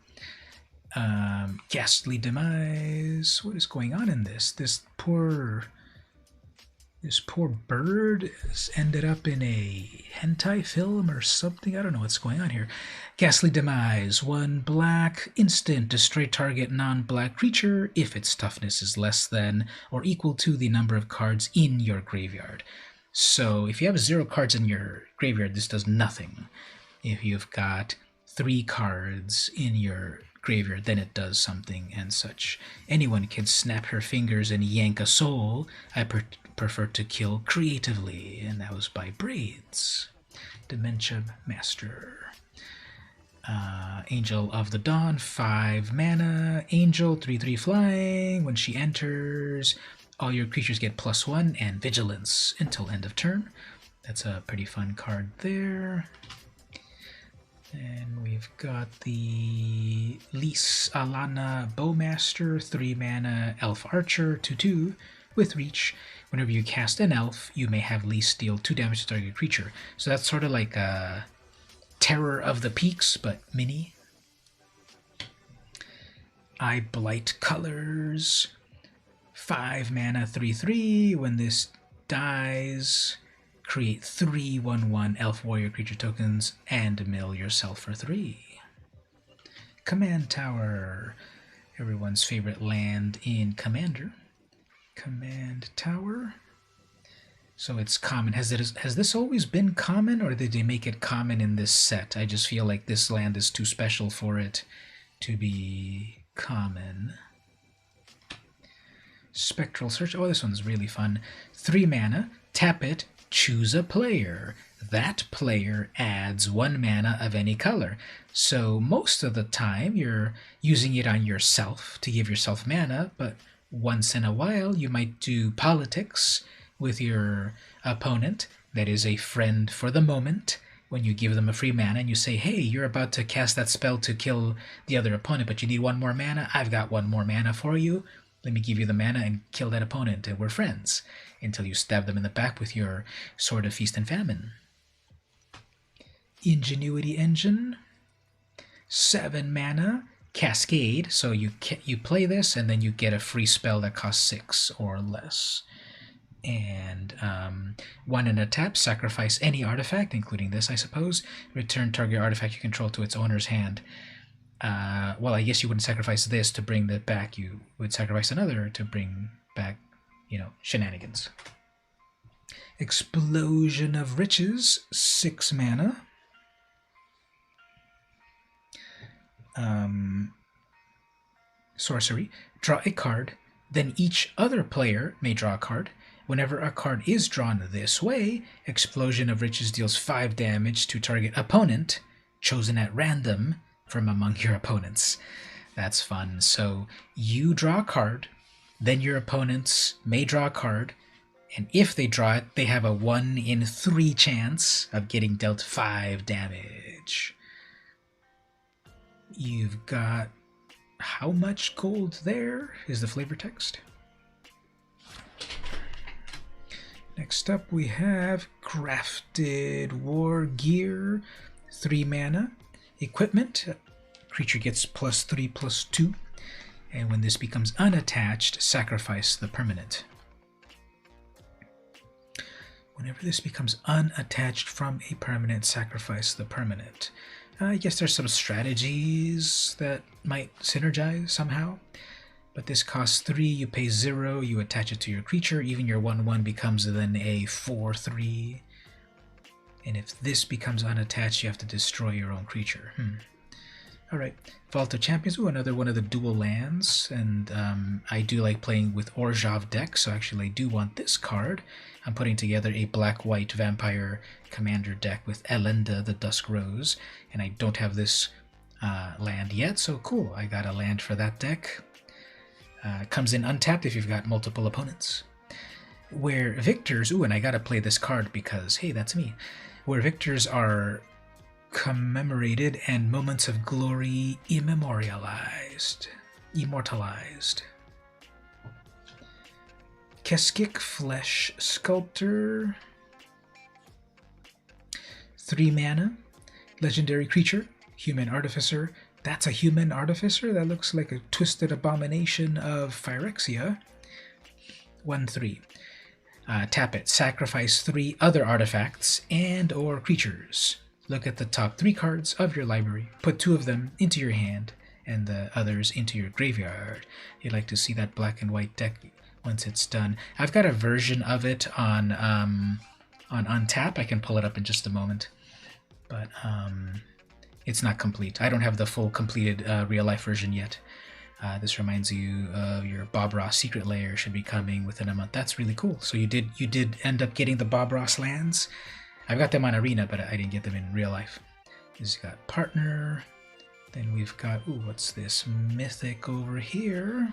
Ghastly Demise. What is going on in this? This poor bird has ended up in a hentai film or something. I don't know what's going on here. Ghastly Demise. 1 black, instant. Destroy target non-black creature if its toughness is less than or equal to the number of cards in your graveyard. So if you have 0 cards in your graveyard, this does nothing. If you've got 3 cards in your graveyard, then it does something and such. Anyone can snap her fingers and yank a soul. I prefer to kill creatively, and that was by Braids. Dementia Master. Angel of the Dawn, 5 mana. Angel, 3/3 flying. When she enters, all your creatures get +1 and vigilance until end of turn. That's a pretty fun card there. And we've got the Lys Alana Bowmaster, 3 mana, Elf Archer, 2/2 with reach. Whenever you cast an elf, you may have Lys deal 2 damage to target creature. So that's sort of like a Terror of the Peaks, but mini. Eye Blight Colors, 5 mana, 3/3. When this dies, create 3 1/1 Elf Warrior creature tokens and mill yourself for 3. Command Tower, everyone's favorite land in Commander. Command Tower. So it's common. Has this always been common, or did they make it common in this set? I just feel like this land is too special for it to be common. Spectral Search. Oh, this one's really fun. 3 mana, tap it, choose a player. That player adds 1 mana of any color. So most of the time you're using it on yourself to give yourself mana, but once in a while you might do politics with your opponent that is a friend for the moment. When you give them a free mana and you say, hey, you're about to cast that spell to kill the other opponent, but you need 1 more mana, I've got 1 more mana for you. Let me give you the mana and kill that opponent, and we're friends, until you stab them in the back with your Sword of Feast and Famine. Ingenuity Engine, 7 mana, Cascade. So you play this, and then you get a free spell that costs 6 or less. And 1 and a tap, sacrifice any artifact, including this, I suppose. Return target artifact you control to its owner's hand. Well, I guess you wouldn't sacrifice this to bring that back. You would sacrifice another to bring back, shenanigans. Explosion of Riches, 6 mana. Sorcery. Draw a card, then each other player may draw a card. Whenever a card is drawn this way, Explosion of Riches deals 5 damage to target opponent, chosen at random from among your opponents. That's fun. So you draw a card, then your opponents may draw a card, and if they draw it, they have a 1 in 3 chance of getting dealt 5 damage. You've got how much gold there is the flavor text. Next up we have Crafted War Gear, 3 mana. Equipment, creature gets +3/+2, and when this becomes unattached, sacrifice the permanent. Whenever this becomes unattached from a permanent, sacrifice the permanent. I guess there's some strategies that might synergize somehow. But this costs 3, you pay 0, you attach it to your creature, even your 1/1 becomes then a 4/3. And if this becomes unattached, you have to destroy your own creature. Alright, Vault of Champions. Ooh, another one of the dual lands. And I do like playing with Orzhov deck, so actually I do want this card. I'm putting together a black-white vampire commander deck with Elenda, the Dusk Rose. And I don't have this land yet, so cool. I got a land for that deck. Comes in untapped if you've got multiple opponents. Where victors... Ooh, and I gotta play this card because, hey, that's me. Where victors are commemorated and moments of glory immortalized. Keskik Flesh Sculptor. 3 mana. Legendary creature. Human Artificer. That's a human artificer? That looks like a twisted abomination of Phyrexia. 1/3. Tap it. Sacrifice 3 other artifacts and or creatures. Look at the top 3 cards of your library. Put 2 of them into your hand and the others into your graveyard. You'd like to see that black and white deck once it's done. I've got a version of it on Untap. I can pull it up in just a moment. But it's not complete. I don't have the full completed real-life version yet. This reminds you of your Bob Ross Secret Lair should be coming within a month. That's really cool. So you did end up getting the Bob Ross lands. I've got them on Arena, but I didn't get them in real life. We've got Partner. Then we've got, ooh, what's this? Mythic over here.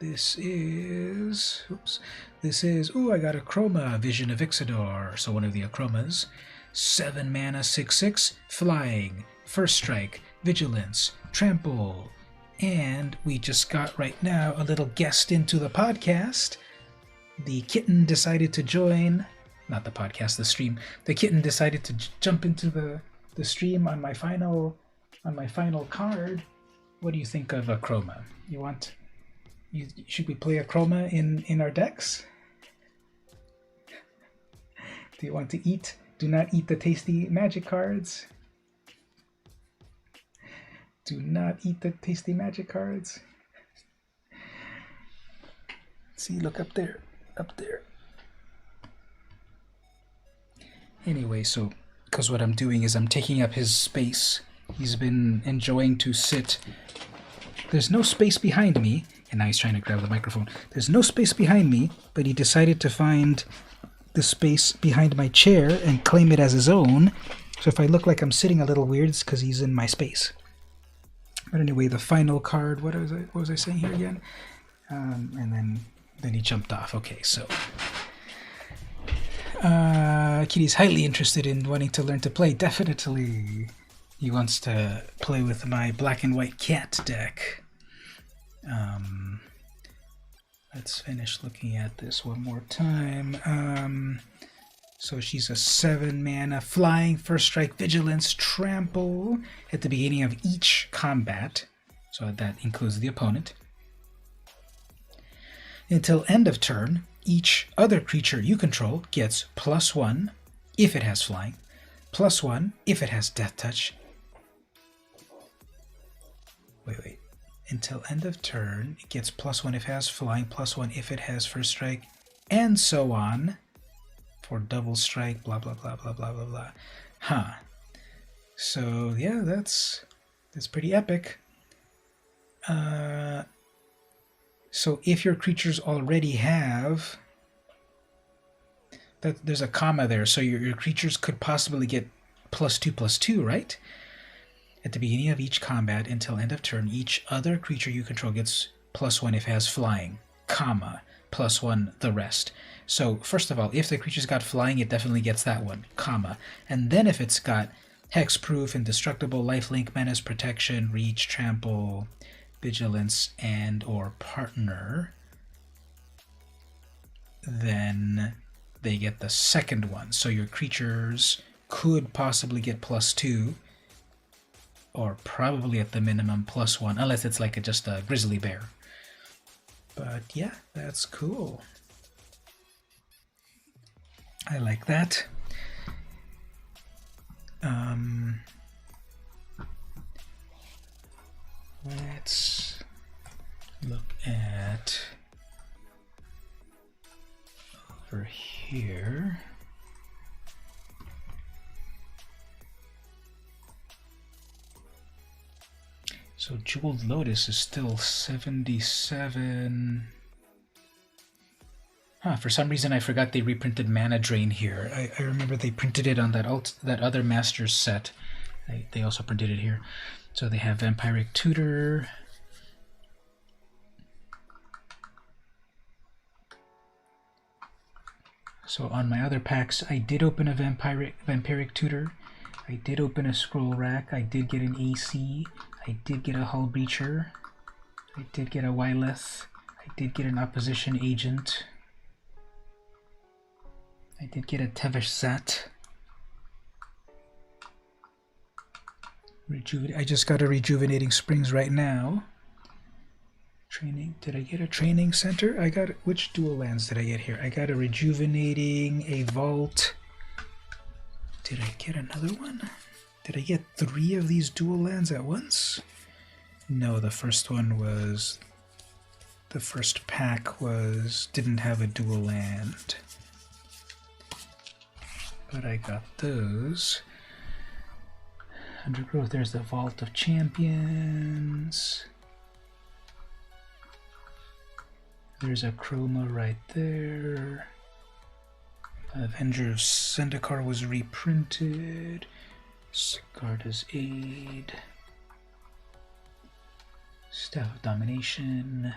This is, ooh, I got a Chroma, Vision of Ixidor. So one of the Achromas. 7 mana, 6/6, Flying, First Strike, Vigilance, Trample. And we just got right now a little guest into the podcast. The kitten decided to join, not the podcast, the stream. The kitten decided to jump into the stream on my final card. What do you think of a Chroma? Should we play a Chroma in our decks? Do you want to eat? Do not eat the tasty magic cards. Do not eat the tasty magic cards. See, look up there. Up there. Anyway, so, because what I'm doing is I'm taking up his space. He's been enjoying to sit. There's no space behind me, and now he's trying to grab the microphone. There's no space behind me, but he decided to find the space behind my chair and claim it as his own. So if I look like I'm sitting a little weird, it's because he's in my space. But anyway, the final card, what was I saying here again? And then he jumped off. Okay, so Kitty's highly interested in wanting to learn to play. Definitely, he wants to play with my black and white cat deck. Let's finish looking at this one more time. So she's a 7 mana Flying, First Strike, Vigilance, Trample at the beginning of each combat. So that includes the opponent. Until end of turn, each other creature you control gets +1 if it has Flying, +1 if it has Death Touch. Wait. Until end of turn, it gets +1 if it has Flying, +1 if it has First Strike, and so on. For double strike, blah blah blah blah blah blah blah. Huh. So yeah, that's pretty epic. So if your creatures already have that, there's a comma there, so your creatures could possibly get +2/+2, right? At the beginning of each combat until end of turn, each other creature you control gets +1 if it has Flying, comma, +1 the rest. So first of all, if the creature's got Flying, it definitely gets that one, comma. And then if it's got Hexproof, Indestructible, Lifelink, Menace, Protection, Reach, Trample, Vigilance, and or Partner, then they get the second one. So your creatures could possibly get +2, or probably at the minimum +1, unless it's like just a grizzly bear. But yeah, that's cool. I like that. Let's look at over here. So Jeweled Lotus is still 77. Huh, for some reason I forgot they reprinted Mana Drain here. I remember they printed it on that other Masters set. They also printed it here. So they have Vampiric Tutor. So on my other packs, I did open a Vampiric Tutor. I did open a Scroll Rack. I did get an AC. I did get a Hull Breacher. I did get a Wyleth. I did get an Opposition Agent. I did get a Tevesh Zat. I just got a Rejuvenating Springs right now. Training. Did I get a Training Center? I got, which dual lands did I get here? I got a Rejuvenating, a Vault. Did I get another one? Did I get 3 of these dual lands at once? No, the first one was... The first pack didn't have a dual land. But I got those. Undergrowth, there's the Vault of Champions. There's a Chroma right there. Avenger of Zendikar was reprinted. Sigarda's Aid. Staff of Domination.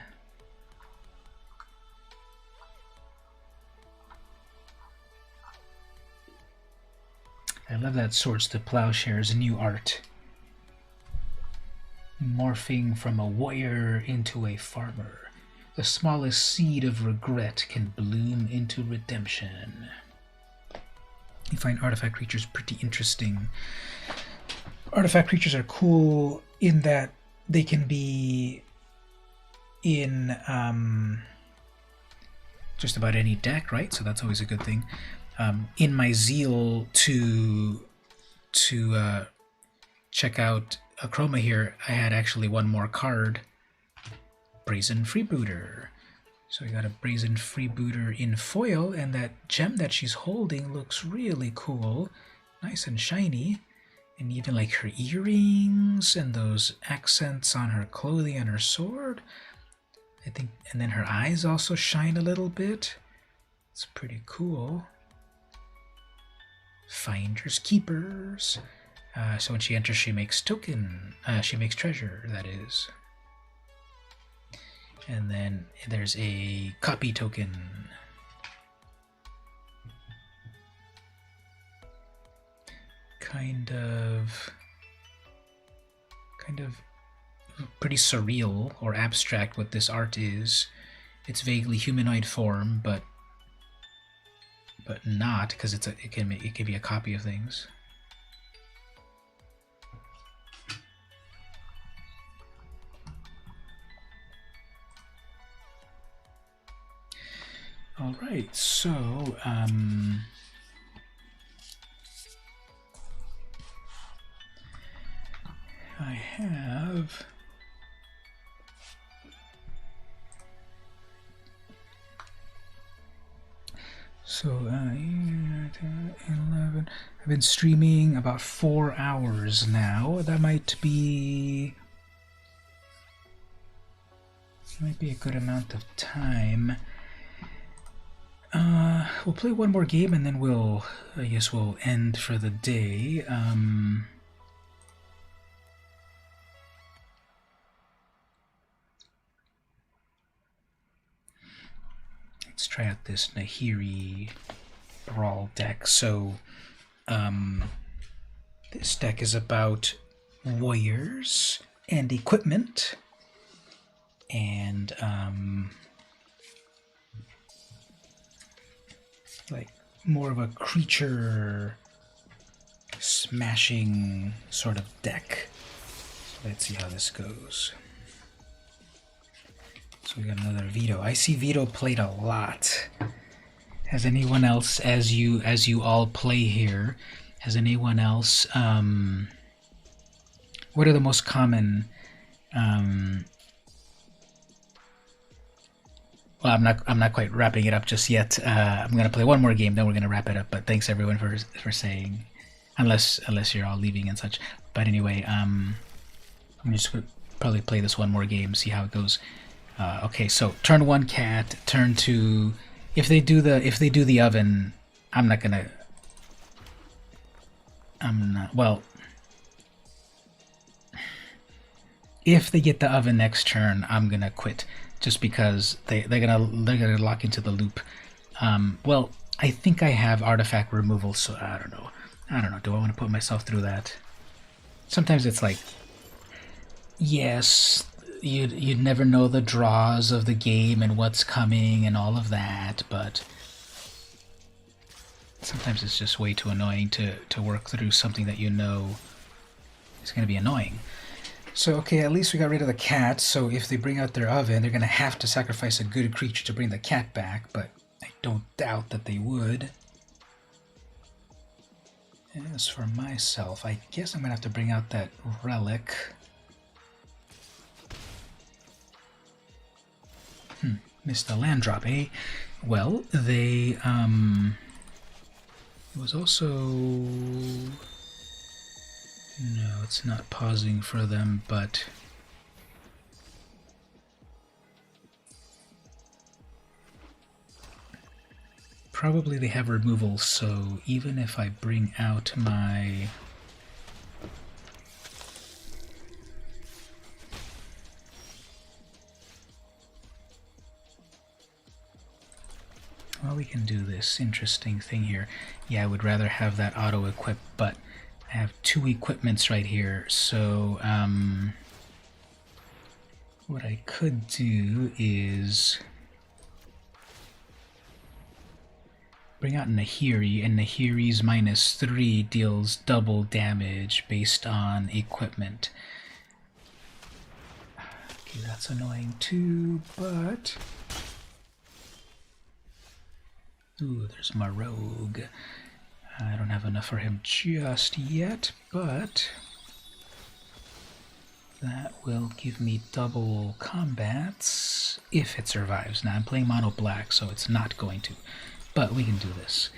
I love that Swords to Plowshares new art. Morphing from a warrior into a farmer. The smallest seed of regret can bloom into redemption. You find artifact creatures pretty interesting. Artifact creatures are cool in that they can be in just about any deck, right? So that's always a good thing. In my zeal to check out a Chroma here, I had actually one more card. Brazen Freebooter. So we got a Brazen Freebooter in foil, and that gem that she's holding looks really cool. Nice and shiny. And even like her earrings and those accents on her clothing and her sword. I think, and then her eyes also shine a little bit. It's pretty cool. Finders Keepers. So when she enters, she makes she makes treasure, that is. And then there's a copy token. Kind of pretty surreal or abstract what this art is. It's vaguely humanoid form, but not, because it can be a copy of things. All right, so I have so 11. I've been streaming about 4 hours now. That might be a good amount of time. We'll play one more game and then I guess we'll end for the day. Let's try out this Nahiri Brawl deck. So, this deck is about warriors and equipment, and like more of a creature smashing sort of deck. So let's see how this goes. So we got another Vito. I see Vito played a lot. Has anyone else, as you all play here, has anyone else, what are the most common, well, I'm not quite wrapping it up just yet. I'm going to play one more game, then we're going to wrap it up, but thanks everyone for saying, unless you're all leaving and such. But anyway, I'm just Probably play this one more game, see how it goes. Okay, so turn 1 cat, turn 2. If they do the oven, I'm not. Well, if they get the oven next turn, I'm gonna quit, just because they're gonna lock into the loop. Well, I think I have artifact removal, so I don't know. Do I want to put myself through that? Sometimes it's like, yes, you'd never know the draws of the game and what's coming and all of that, but sometimes it's just way too annoying to work through something that you know is going to be annoying. So, okay, at least we got rid of the cat, so if they bring out their oven, they're going to have to sacrifice a good creature to bring the cat back, but I don't doubt that they would. As for myself, I guess I'm going to have to bring out that relic. Missed the land drop, eh? Well, they, it was also... No, it's not pausing for them, but... Probably they have removal, so even if I bring out my... Well, we can do this interesting thing here. Yeah, I would rather have that auto-equip, but I have 2 equipments right here, so what I could do is bring out Nahiri, and Nahiri's -3 deals double damage based on equipment. Okay, that's annoying too, but... Ooh, there's my rogue. I don't have enough for him just yet, but that will give me double combats if it survives. Now, I'm playing mono black, so it's not going to, but we can do this.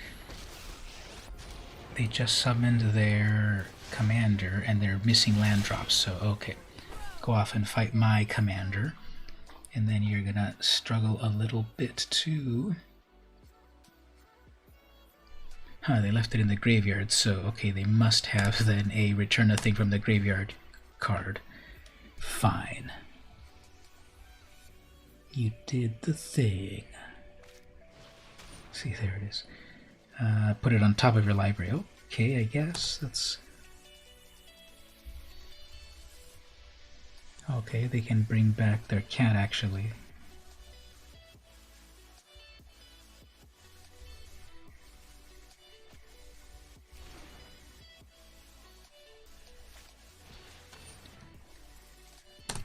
They just summoned their commander, and they're missing land drops, so okay. Go off and fight my commander, and then you're gonna struggle a little bit too. Huh, they left it in the graveyard, so okay, they must have then a return a thing from the graveyard card. Fine. You did the thing. See, there it is. Put it on top of your library. Okay, I guess that's... Okay, they can bring back their cat, actually.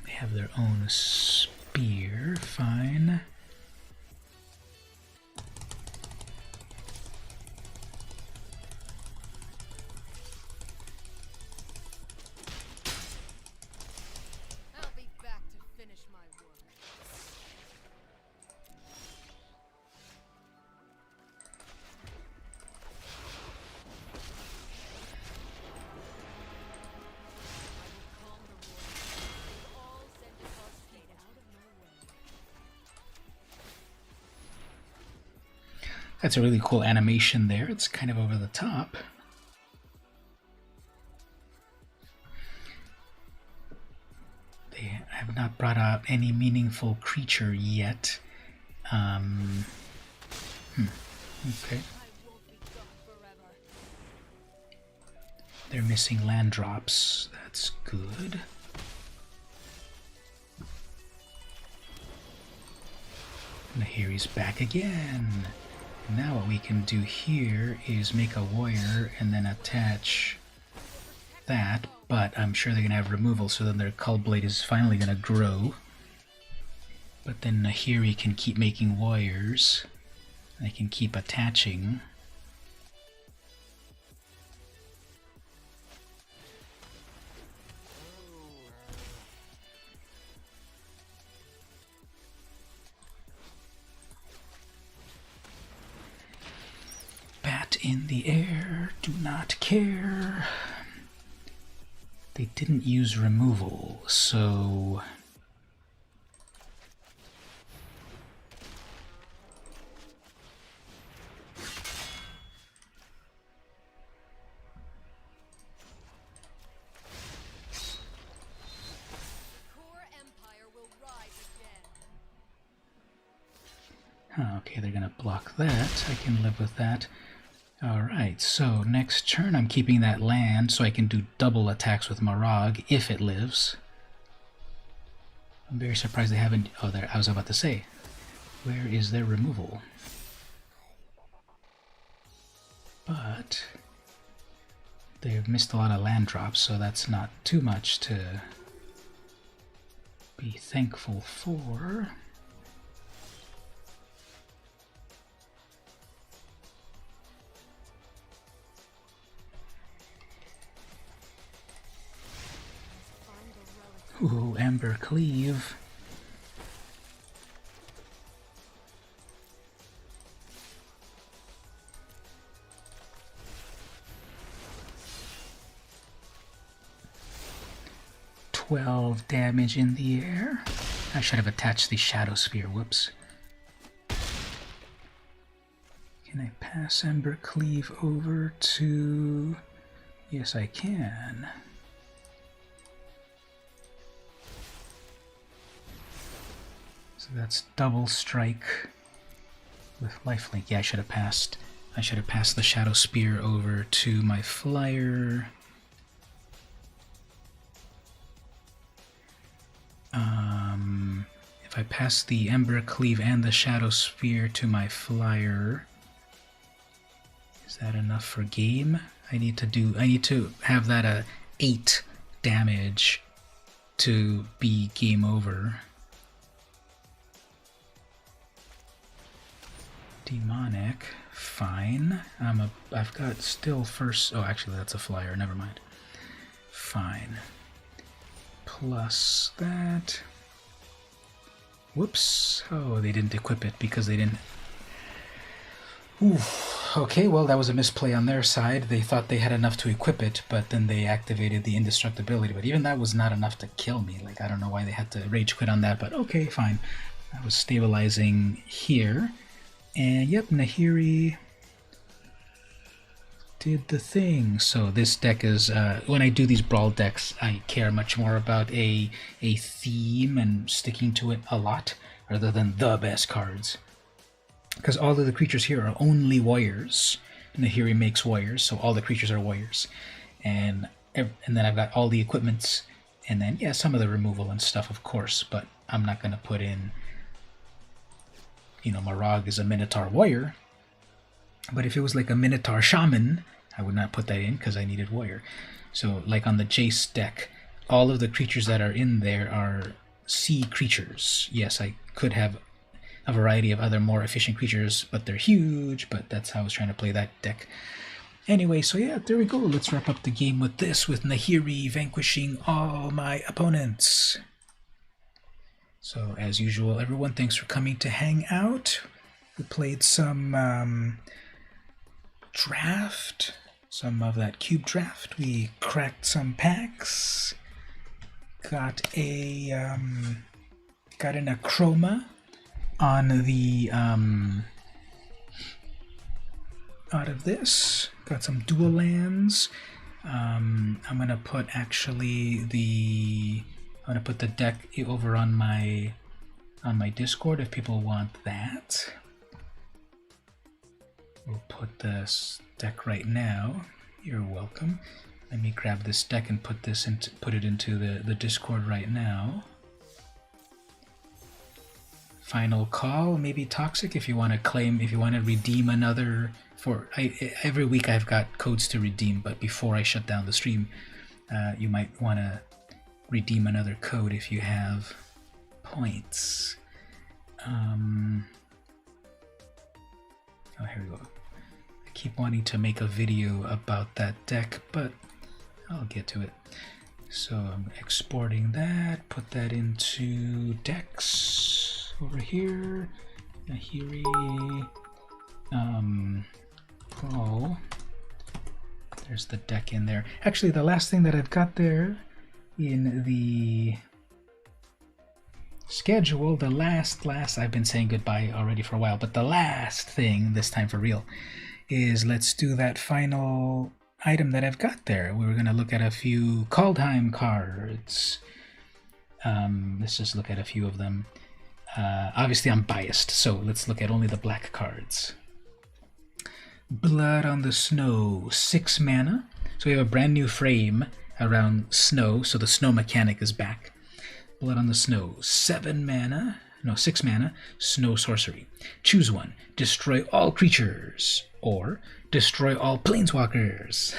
Have their own spear, fine. I'll be back to finish my work. That's a really cool animation there. It's kind of over the top. They have not brought out any meaningful creature yet. Okay. They're missing land drops. That's good. Nahiri's back again. Now what we can do here is make a warrior and then attach that, but I'm sure they're going to have removal, so then their Cullblade is finally going to grow. But then Nahiri can keep making warriors. They can keep attaching. Bat in the air, do not care. they didn't use removal, so... Okay, they're gonna block that. I can live with that. Alright, so next turn I'm keeping that land so I can do double attacks with Marag if it lives. I'm very surprised they haven't... Oh, there, I was about to say. Where is their removal? But they've missed a lot of land drops, so that's not too much to be thankful for. Ooh, Amber Cleave. $12 damage in the air. I should have attached the Shadow Sphere, whoops. Can I pass Amber Cleave over to... Yes, I can. So that's double strike with lifelink. Yeah, I should have passed the Shadow Spear over to my flyer. If I pass the Ember Cleave and the Shadow Spear to my flyer, is that enough for game? I need to have that 8 damage to be game over. Demonic, fine. I've got still first. Oh, actually, that's a flyer. Never mind. Fine. Plus that. Whoops. Oh, they didn't equip it because they didn't. Ooh. Okay, well, that was a misplay on their side. They thought they had enough to equip it, but then they activated the indestructibility. But even that was not enough to kill me. Like, I don't know why they had to rage quit on that, but okay, fine. I was stabilizing here. And yep, Nahiri did the thing. So this deck is, when I do these brawl decks, I care much more about a theme and sticking to it a lot, rather than the best cards. Because all of the creatures here are only warriors. Nahiri makes warriors, so all the creatures are warriors. And then I've got all the equipments, and then, yeah, some of the removal and stuff, of course, but I'm not going to put in... You know, Marag is a Minotaur warrior, but if it was like a Minotaur shaman, I would not put that in because I needed warrior. So, like on the Jace deck, all of the creatures that are in there are sea creatures. Yes, I could have a variety of other more efficient creatures, but they're huge, but that's how I was trying to play that deck. Anyway, so yeah, there we go. Let's wrap up the game with this, with Nahiri vanquishing all my opponents. So, as usual, everyone, thanks for coming to hang out. We played some draft, some of that cube draft. We cracked some packs. Got an Achroma on the out of this. Got some dual lands. I'm gonna put I'm gonna put the deck over on my Discord if people want that. We'll put this deck right now. You're welcome. Let me grab this deck and put it into the Discord right now. Final call, maybe Toxic, if you want to claim, if you want to redeem another. Every week I've got codes to redeem, but before I shut down the stream, you might want to redeem another code if you have points. Oh, here we go. I keep wanting to make a video about that deck, but I'll get to it. So I'm exporting that, put that into decks over here. Nahiri. Oh, there's the deck in there. Actually, the last thing that I've got there, in the schedule, the last, I've been saying goodbye already for a while, but the last thing, this time for real, is let's do that final item that I've got there. We were going to look at a few Kaldheim cards. Let's just look at a few of them. Obviously I'm biased, so let's look at only the black cards. Blood on the Snow, 6 mana. So we have a brand new frame around snow, so the snow mechanic is back. Blood on the Snow, 6 mana, snow sorcery. Choose one. Destroy all creatures, or destroy all planeswalkers.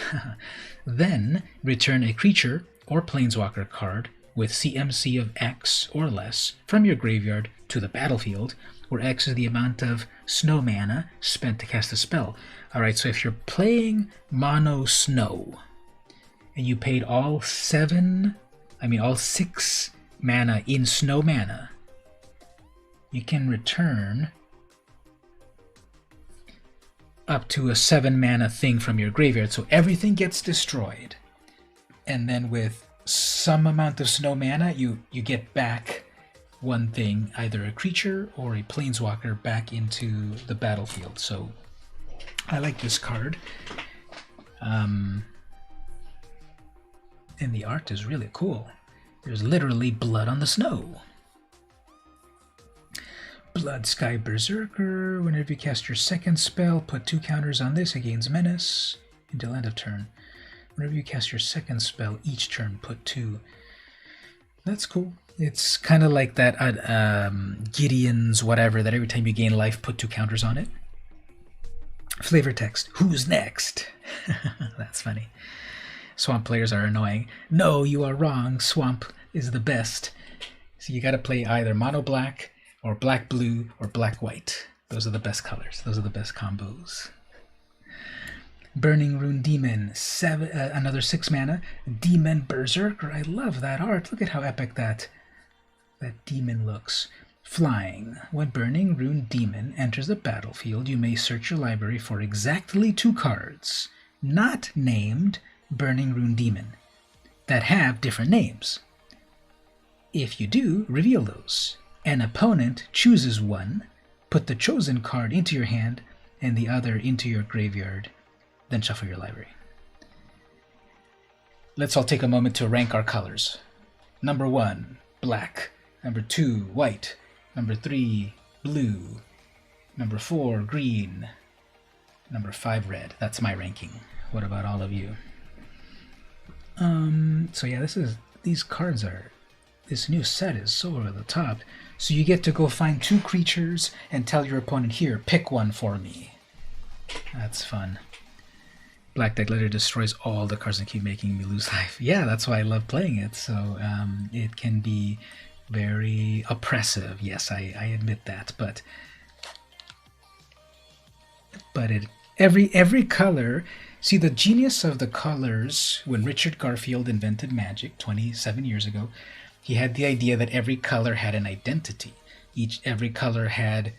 Then return a creature or planeswalker card with CMC of X or less from your graveyard to the battlefield, where X is the amount of snow mana spent to cast a spell. Alright, so if you're playing mono snow, and you paid all 6 mana in snow mana, you can return up to a 7 mana thing from your graveyard, so everything gets destroyed. And then with some amount of snow mana, you get back one thing, either a creature or a planeswalker, back into the battlefield. So I like this card. And the art is really cool. There's literally blood on the snow. Blood Sky Berserker. Whenever you cast your second spell, put 2 counters on this. It gains menace until end of turn. Whenever you cast your second spell, each turn put 2. That's cool. It's kind of like that Gideon's whatever, that every time you gain life, put 2 counters on it. Flavor text. Who's next? That's funny. Swamp players are annoying. No, you are wrong. Swamp is the best. So you gotta play either mono black, or black blue, or black white. Those are the best colors. Those are the best combos. Burning Rune Demon, another 6 mana. Demon Berserker. I love that art. Look at how epic that demon looks. Flying. When Burning Rune Demon enters the battlefield, you may search your library for exactly 2 cards, not named Burning Rune Demon, that have different names. If you do, reveal those. An opponent chooses one, put the chosen card into your hand and the other into your graveyard, then shuffle your library. Let's all take a moment to rank our colors. Number 1, black. Number 2, white. Number 3, blue. Number 4, green. Number 5, red. That's my ranking. What about all of you? So yeah, this new set is so over the top. So you get to go find 2 creatures and tell your opponent, here, pick one for me. That's fun. Black deck literally destroys all the cards and keep making me lose life. Yeah, that's why I love playing it. So it can be very oppressive. Yes, I admit that. But every color. See, the genius of the colors, when Richard Garfield invented magic 27 years ago, he had the idea that every color had an identity. Every color had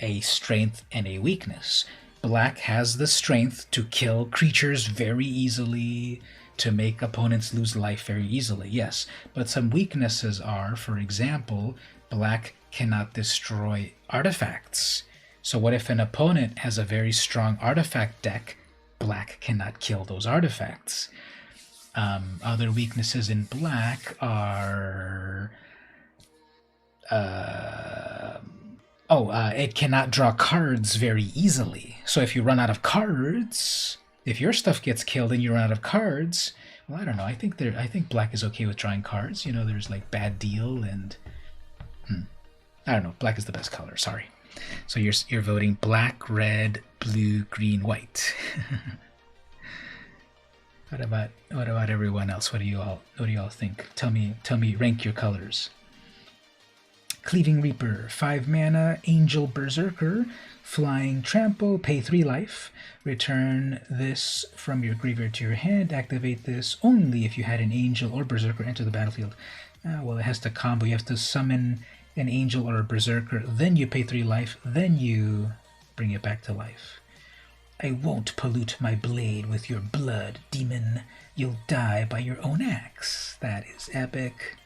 a strength and a weakness. Black has the strength to kill creatures very easily, to make opponents lose life very easily, yes. But some weaknesses are, for example, black cannot destroy artifacts. So what if an opponent has a very strong artifact deck? Black cannot kill those artifacts. Other weaknesses in black are... it cannot draw cards very easily. So if you run out of cards, if your stuff gets killed and you run out of cards, well, I don't know. I think black is okay with drawing cards. You know, there's like Bad Deal and... I don't know. Black is the best color. Sorry. So you're voting black, red, blue, green, white. What about everyone else? What do you all think? Tell me, rank your colors. Cleaving Reaper, 5 mana, Angel Berserker, Flying Trample, pay 3 life. Return this from your graveyard to your hand. Activate this only if you had an Angel or Berserker enter the battlefield. Well, it has to combo. You have to summon an Angel or a Berserker, then you pay 3 life, then you bring it back to life. I won't pollute my blade with your blood, demon. You'll die by your own axe. That is epic.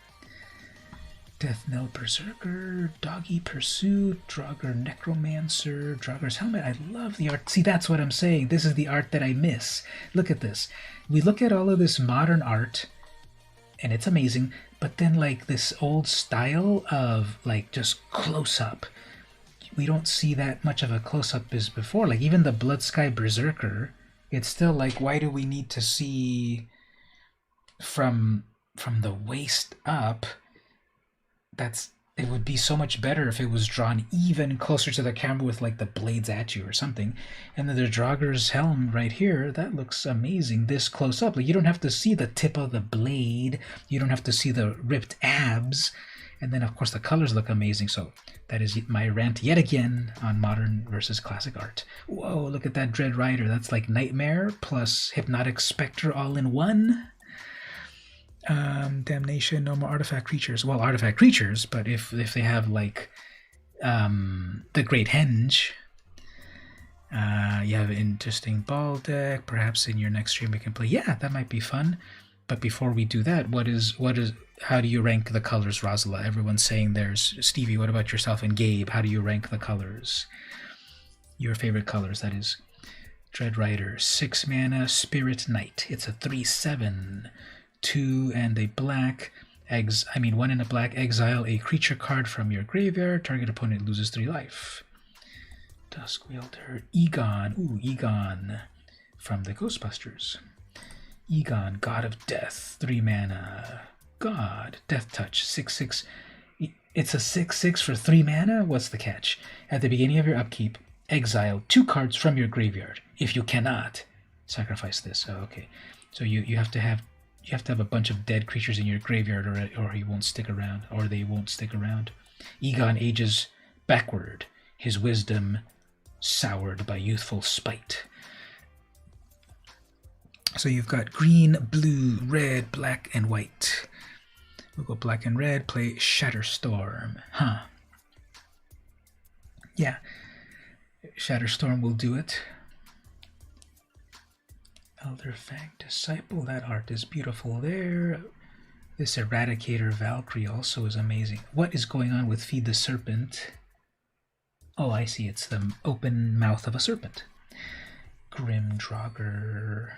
Death Knell Berserker, Doggy Pursuit, Draugr Necromancer, Draugr's Helmet. I love the art. See, that's what I'm saying. This is the art that I miss. Look at this. We look at all of this modern art, and it's amazing, but then like this old style of like just close-up. We don't see that much of a close-up as before. Like even the Blood Sky Berserker, it's still like, why do we need to see from the waist up? It would be so much better if it was drawn even closer to the camera with like the blades at you or something. And then the Draugr's helm right here, that looks amazing this close up. Like you don't have to see the tip of the blade, you don't have to see the ripped abs, and then of course the colors look amazing. So that is my rant yet again on modern versus classic art. Whoa, look at that Dread Rider. That's like Nightmare plus Hypnotic Spectre all in one. Damnation, no more artifact creatures. Well, artifact creatures, but if they have like the Great Henge, you have an interesting ball deck. Perhaps in your next stream we can play. Yeah, that might be fun. But before we do that, how do you rank the colors, Rosala? Everyone's saying there's Stevie. What about yourself and Gabe? How do you rank the colors? Your favorite colors, that is. Dread Rider, 6 mana, Spirit Knight. It's a 3/7. 2 and a black. 1 and a black. Exile a creature card from your graveyard. Target opponent loses 3 life. Duskwielder. Egon. Ooh, Egon from the Ghostbusters. Egon, God of Death. 3 mana. God. Death Touch. 6/6. It's a 6/6 for 3 mana? What's the catch? At the beginning of your upkeep, exile 2 cards from your graveyard. If you cannot, sacrifice this. Oh, okay. So you have to have a bunch of dead creatures in your graveyard, or he won't stick around, or they won't stick around. Egon ages backward, his wisdom soured by youthful spite. So you've got green, blue, red, black, and white. We'll go black and red, play Shatterstorm. Huh. Yeah, Shatterstorm will do it. Elderfang Disciple, that art is beautiful there. This Eradicator Valkyrie also is amazing. What is going on with Feed the Serpent? Oh, I see, it's the open mouth of a serpent. Grim Draugr,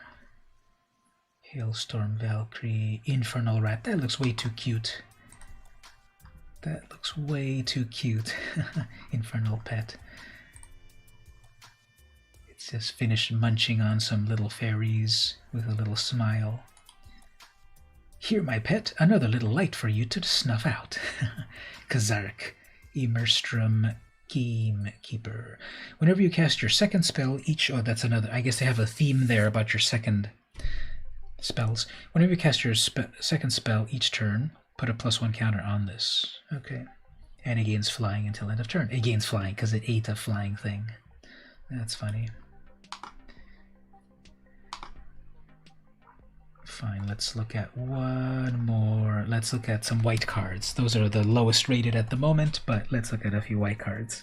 Hailstorm Valkyrie, Infernal Rat. That looks way too cute. That looks way too cute. Infernal Pet. Just finished munching on some little fairies with a little smile. Here, my pet, another little light for you to snuff out. Kazark, Immerstrom Gamekeeper. Whenever you cast your second spell, oh, that's another. I guess they have a theme there about your second spells. Whenever you cast your second spell each turn, put a +1 counter on this. Okay. And it gains flying until end of turn. It gains flying because it ate a flying thing. That's funny. Fine, let's look at one more. Let's look at some white cards. Those are the lowest rated at the moment, but let's look at a few white cards.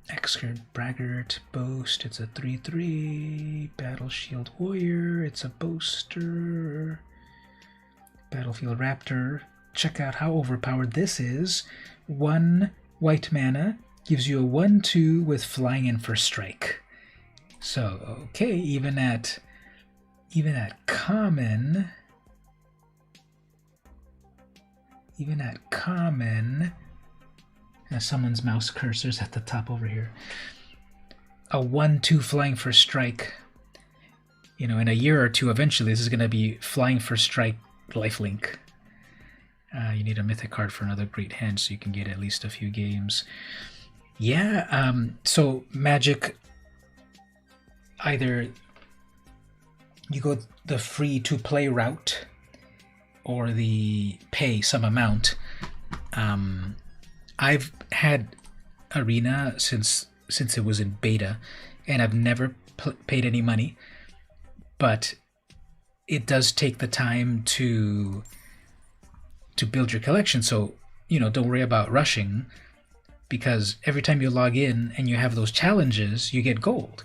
Exert Braggart, Boast, it's a 3/3. Battle Shield Warrior, it's a Boaster. Battlefield Raptor, check out how overpowered this is. 1 white mana gives you a 1/2 with flying in for strike. So, okay, even at common, someone's mouse cursor's at the top over here. A 1/2 flying for strike. You know, in a year or two, eventually, this is going to be flying for strike lifelink. You need a mythic card for another Great Henge, so you can get at least a few games. Yeah, so Magic, either you go the free-to-play route or the pay some amount. I've had Arena since it was in beta, and I've never paid any money, but it does take the time to build your collection, so don't worry about rushing, because every time you log in and you have those challenges, you get gold.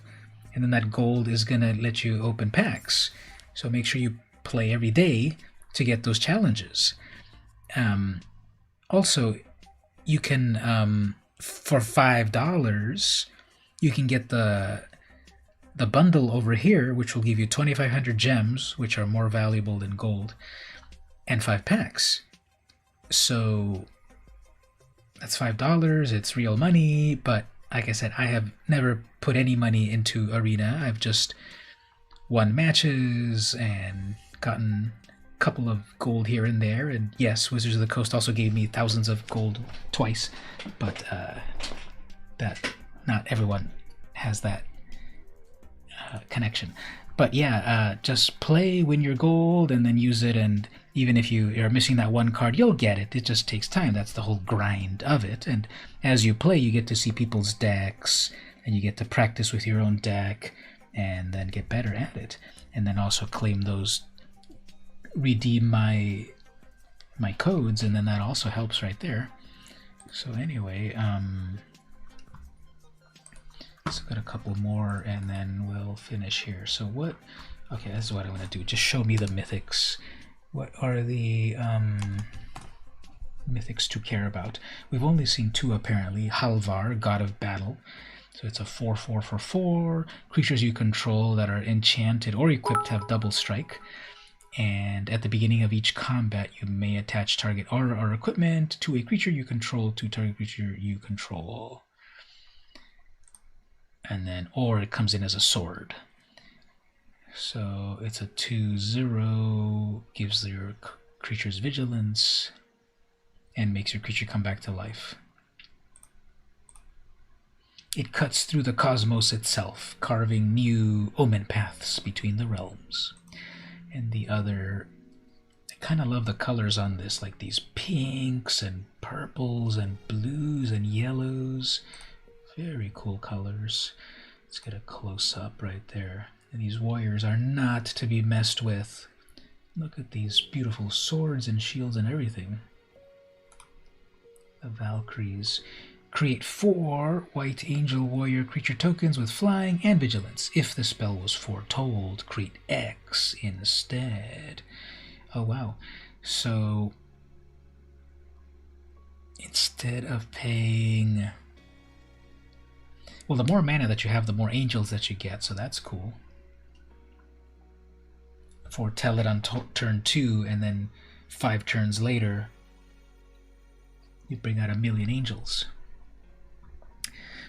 and then that gold is gonna let you open packs. So make sure you play every day to get those challenges. Also, you can for $5 you can get the bundle over here, which will give you 2,500 gems, which are more valuable than gold, and 5 packs. So that's $5. It's real money, but like I said, I have never put any money into Arena. I've just won matches and gotten a couple of gold here and there. And yes, Wizards of the Coast also gave me thousands of gold twice, but that not everyone has that connection. But yeah, just play, win your gold, and then use it. And even if you are missing that one card, you'll get it. It just takes time. That's the whole grind of it. And as you play, you get to see people's decks, and you get to practice with your own deck, and then get better at it. And then also claim those, redeem my codes, and then that also helps right there. So anyway, so got a couple more, and then we'll finish here. So what? Okay, this is what I want to do. Just show me the mythics. What are the mythics to care about? We've only seen 2 apparently. Halvar, God of Battle. So it's a 4/4 for 4. Creatures you control that are enchanted or equipped have double strike. And at the beginning of each combat, you may attach target aura or equipment to a creature you control to target creature you control. And then, or it comes in as a sword. So it's a 2/0, gives your creature's vigilance, and makes your creature come back to life. It cuts through the cosmos itself, carving new omen paths between the realms. And the other, I kind of love the colors on this, like these pinks and purples and blues and yellows. Very cool colors. Let's get a close-up right there. And these warriors are not to be messed with. Look at these beautiful swords and shields and everything. The Valkyries. Create 4 white angel warrior creature tokens with flying and vigilance. If the spell was foretold, create X instead. Oh wow. So instead of paying... Well, the more mana that you have, the more angels that you get, so that's cool. Foretell it on turn 2, and then 5 turns later, you bring out 1,000,000 angels.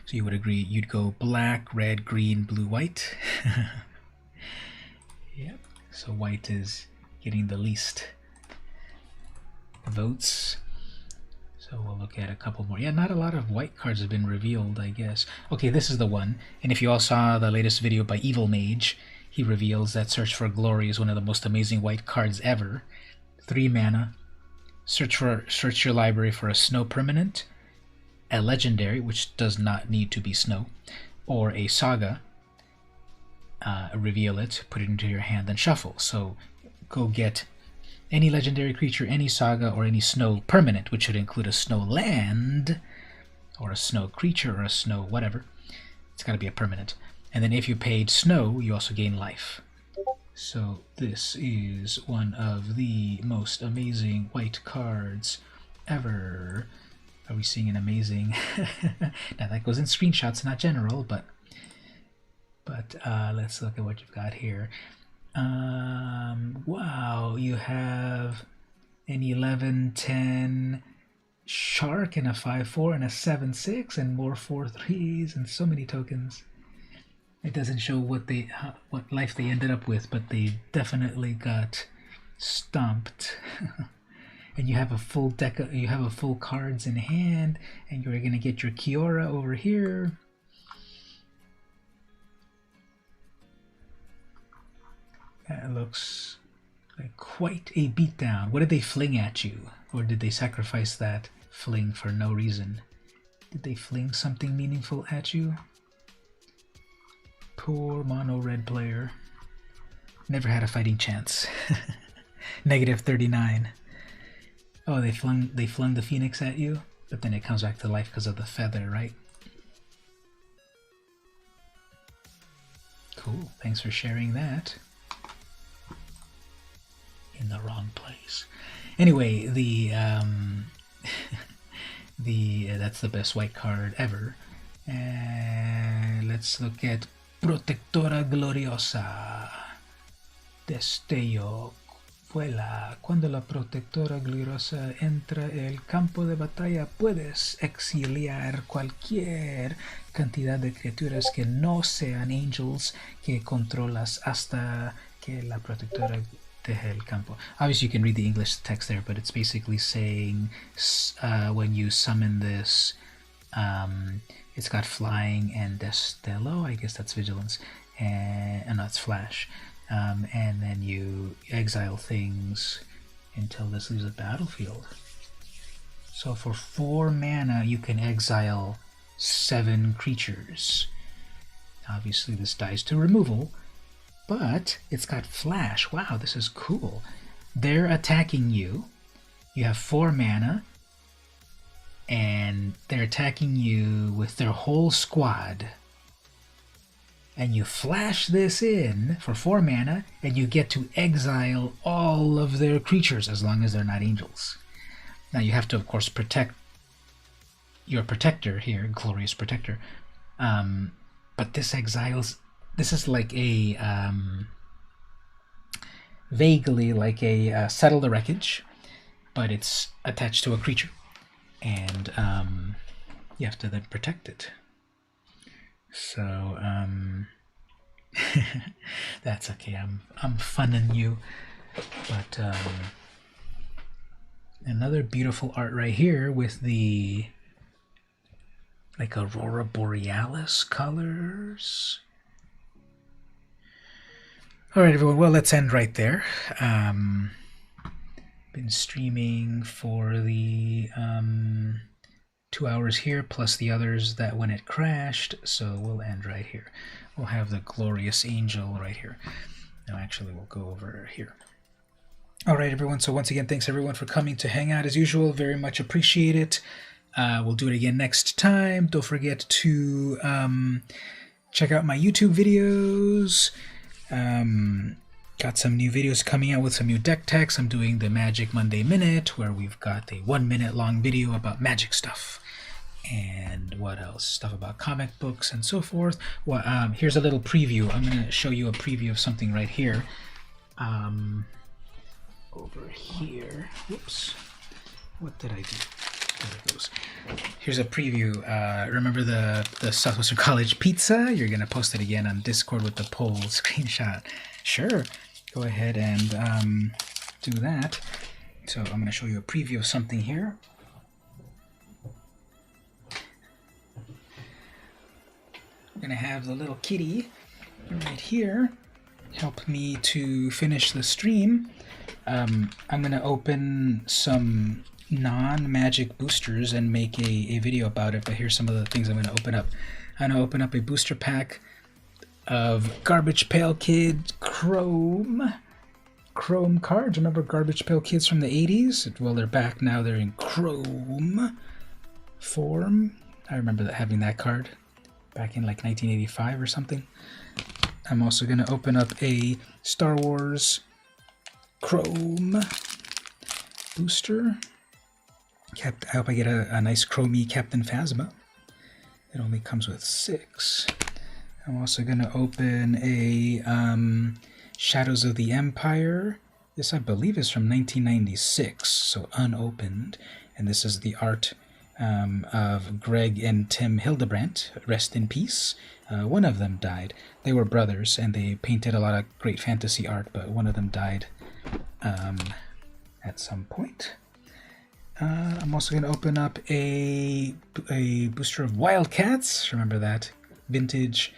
So you would agree you'd go black, red, green, blue, white. Yep. So white is getting the least votes. So we'll look at a couple more. Yeah, not a lot of white cards have been revealed, I guess. Okay, this is the one. And if you all saw the latest video by Evil Mage, he reveals that Search for Glory is one of the most amazing white cards ever. 3 mana. Search your library for a snow permanent, a legendary, which does not need to be snow, or a saga. Reveal it, put it into your hand, then shuffle. So go get any legendary creature, any saga, or any snow permanent, which should include a snow land, or a snow creature, or a snow whatever. It's got to be a permanent. And then if you paid snow, you also gain life. So this is one of the most amazing white cards ever. Are we seeing an amazing... Now that goes in screenshots, not general, but let's look at what you've got here. Wow, you have an 11/10 shark and a 5/4 and a 7/6 and more 4/3s and so many tokens. It doesn't show what life they ended up with, but they definitely got stomped. And you have a full deck. You have a full cards in hand, and you're gonna get your Kiora over here. That looks like quite a beatdown. What did they fling at you? Or did they sacrifice that fling for no reason? Did they fling something meaningful at you? Poor mono red player. Never had a fighting chance. Negative 39. Oh, they flung the Phoenix at you, but then it comes back to life because of the feather, right? Cool. Thanks for sharing that. In the wrong place. Anyway, the that's the best white card ever. And let's look at Protectora Gloriosa. Destello. Vuela. Cuando la Protectora Gloriosa entra el campo de batalla, puedes exiliar cualquier cantidad de criaturas que no sean angels que controlas hasta que la Protectora deje el campo. Obviously, you can read the English text there, but it's basically saying when you summon this, it's got flying and Destello. I guess that's vigilance, and that's flash. And then you exile things until this leaves the battlefield. So for 4 mana, you can exile 7 creatures. Obviously, this dies to removal, but it's got flash. Wow, this is cool. They're attacking you. You have 4 mana, and they're attacking you with their whole squad. And you flash this in for 4 mana, and you get to exile all of their creatures as long as they're not angels. Now you have to, of course, protect your protector here, Glorious Protector. But this exiles. This is like a vaguely like a Settle the Wreckage, but it's attached to a creature, and you have to then protect it. So that's okay. I'm funning you, but another beautiful art right here with the like Aurora Borealis colors. All right, everyone. Well, let's end right there. Been streaming for the 2 hours here, plus the others that when it crashed, so we'll end right here. We'll have the Glorious Angel right here. No, actually, we'll go over here. All right, everyone. So once again, thanks everyone for coming to hang out as usual. Very much appreciate it. We'll do it again next time. Don't forget to check out my YouTube videos. Got some new videos coming out with some new deck techs. I'm doing the Magic Monday Minute, where we've got a 1-minute long video about magic stuff. And what else? Stuff about comic books and so forth. Well, here's a little preview. I'm going to show you a preview of something right here. Over here. Whoops. What did I do? There it goes. Here's a preview. Remember the Southwestern College pizza? You're going to post it again on Discord with the poll screenshot. Sure. Go ahead and do that. So I'm going to show you a preview of something here. We're going to have the little kitty right here help me to finish the stream. I'm going to open some non-magic boosters and make a video about it, but here's some of the things I'm going to open up. I'm going to open up a booster pack of Garbage Pail Kid Chrome cards. Remember Garbage Pail Kids from the 80s? Well, they're back now. They're in Chrome form. I remember having that card back in like 1985 or something. I'm also going to open up a Star Wars Chrome booster. I hope I get a nice chromey Captain Phasma. It only comes with 6. I'm also going to open a Shadows of the Empire. This, I believe, is from 1996, so unopened. And this is the art of Greg and Tim Hildebrandt. Rest in peace. One of them died. They were brothers, and they painted a lot of great fantasy art, but one of them died at some point. I'm also going to open up a booster of Wildcats. Remember that vintage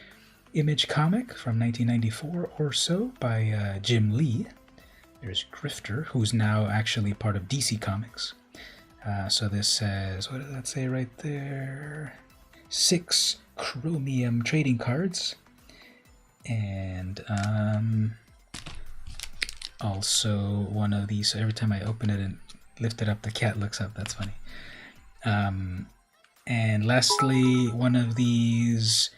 Image comic from 1994 or so by Jim Lee. There's Grifter, who's now actually part of DC Comics. So this says, what does that say right there? 6 chromium trading cards. And also one of these. So every time I open it and lift it up, the cat looks up. That's funny. And lastly, one of these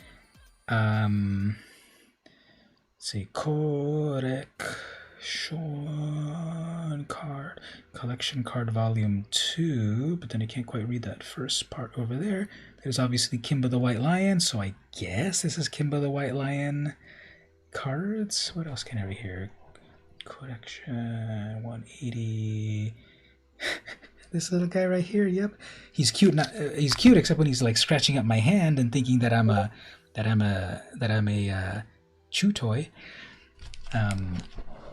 see, collection card, collection card volume 2, but then I can't quite read that first part over there. There's obviously Kimba the White Lion, so I guess this is Kimba the White Lion cards. What else can I read here? Collection 180. This little guy right here, yep. He's cute. He's cute except when he's like scratching up my hand and thinking that I'm a chew toy.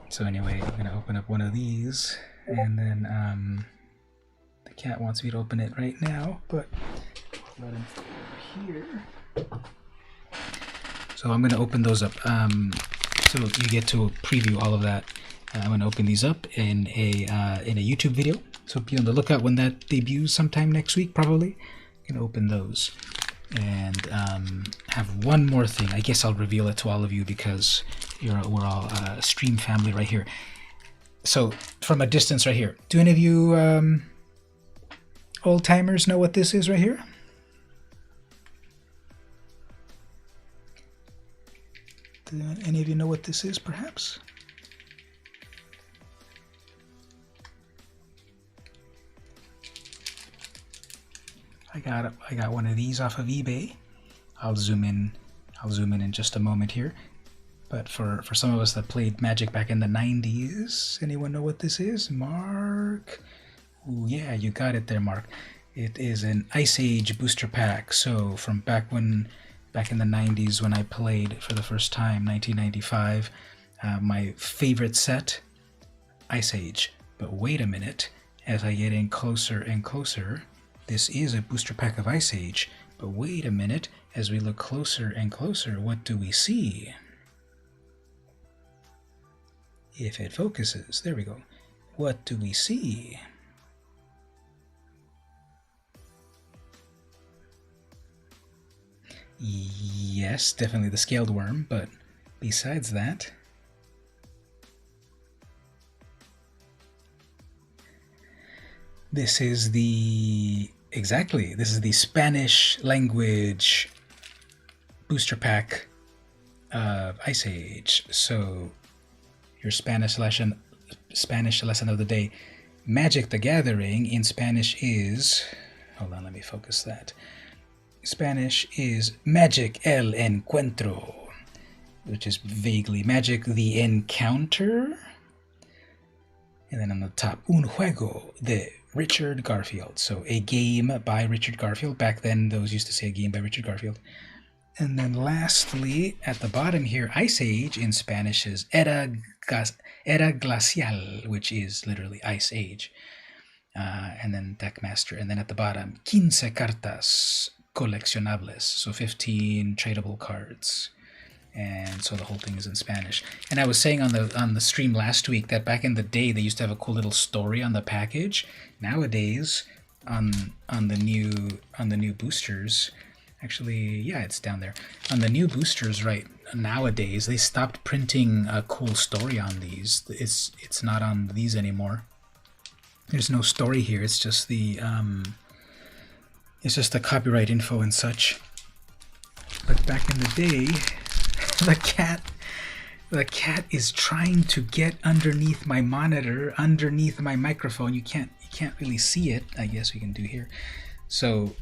So anyway, I'm gonna open up one of these, and then the cat wants me to open it right now, but let him go here. So I'm gonna open those up. So you get to preview all of that. I'm gonna open these up in a YouTube video. So be on the lookout when that debuts sometime next week, probably. I'm gonna open those. And have one more thing. I guess I'll reveal it to all of you because we're all stream family right here. So from a distance right here, do any of you old timers know what this is right here? Do any of you know what this is, perhaps? I got one of these off of eBay. I'll zoom in in just a moment here. But for some of us that played Magic back in the 90s, anyone know what this is? Mark? Ooh, yeah, you got it there, Mark. It is an Ice Age booster pack. So from back in the 90s when I played for the first time, 1995, my favorite set, Ice Age. But wait a minute, as I get in closer and closer, this is a booster pack of Ice Age, but wait a minute, as we look closer and closer, what do we see? If it focuses, there we go. What do we see? Yes, definitely the scaled worm, but besides that, this is the Spanish language booster pack of Ice Age. So your Spanish lesson of the day. Magic the Gathering in Spanish is, hold on, let me focus that. Spanish is Magic el Encuentro, which is vaguely Magic the Encounter. And then on the top, Un Juego de Richard Garfield. So a game by Richard Garfield. Back then, those used to say a game by Richard Garfield. And then lastly, at the bottom here, Ice Age in Spanish is Era Glacial, which is literally Ice Age. And then Deckmaster. And then at the bottom, 15 cartas coleccionables. So 15 tradable cards. And so the whole thing is in Spanish. And I was saying on the stream last week that back in the day they used to have a cool little story on the package. Nowadays, on the new boosters, actually, yeah, it's down there. On the new boosters, right nowadays they stopped printing a cool story on these. It's not on these anymore. There's no story here. It's just the copyright info and such. But back in the day, the cat is trying to get underneath my monitor, underneath my microphone. You can't really see it. I guess we can do here. So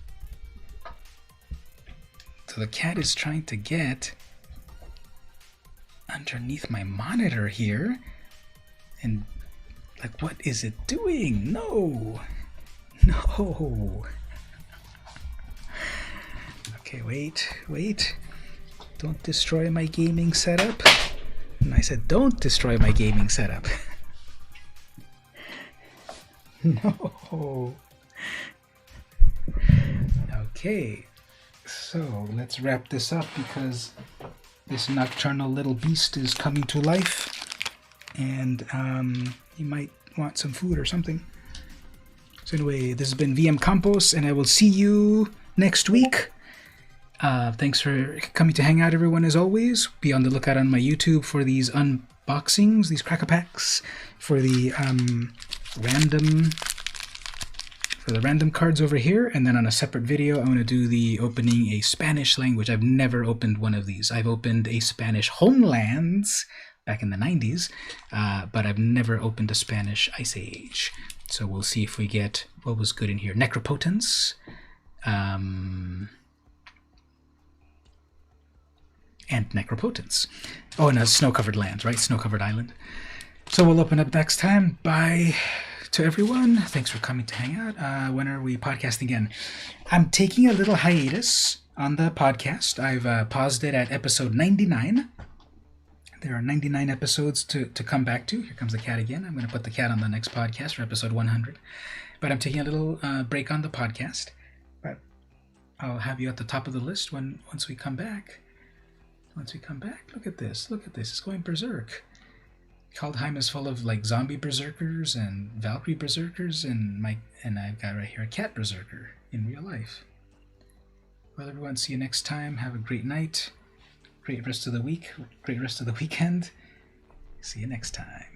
the cat is trying to get underneath my monitor here, and like, what is it doing? No. Okay, wait. Don't destroy my gaming setup. And I said, don't destroy my gaming setup. No. Okay, so let's wrap this up because this nocturnal little beast is coming to life, and you might want some food or something. So anyway, this has been VM Campos, and I will see you next week. Thanks for coming to hang out, everyone, as always. Be on the lookout on my YouTube for these unboxings, these cracker packs, for the random for the random cards over here, and then on a separate video I'm going to do the opening a Spanish language. I've never opened one of these. I've opened a Spanish Homelands back in the 90s, but I've never opened a Spanish Ice Age. So we'll see if we get what was good in here. Necropotence, and Necropotence. Oh, and a Snow-Covered Land, right? Snow-Covered Island. So we'll open up next time. Bye to everyone. Thanks for coming to hang out. When are we podcasting again? I'm taking a little hiatus on the podcast. I've paused it at episode 99. There are 99 episodes to come back to. Here comes the cat again. I'm going to put the cat on the next podcast for episode 100. But I'm taking a little break on the podcast. But I'll have you at the top of the list once we come back. Once we come back, look at this. Look at this. It's going berserk. Kaldheim is full of like zombie berserkers and Valkyrie berserkers, and I've got right here a cat berserker in real life. Well, everyone, see you next time. Have a great night, great rest of the week, great rest of the weekend. See you next time.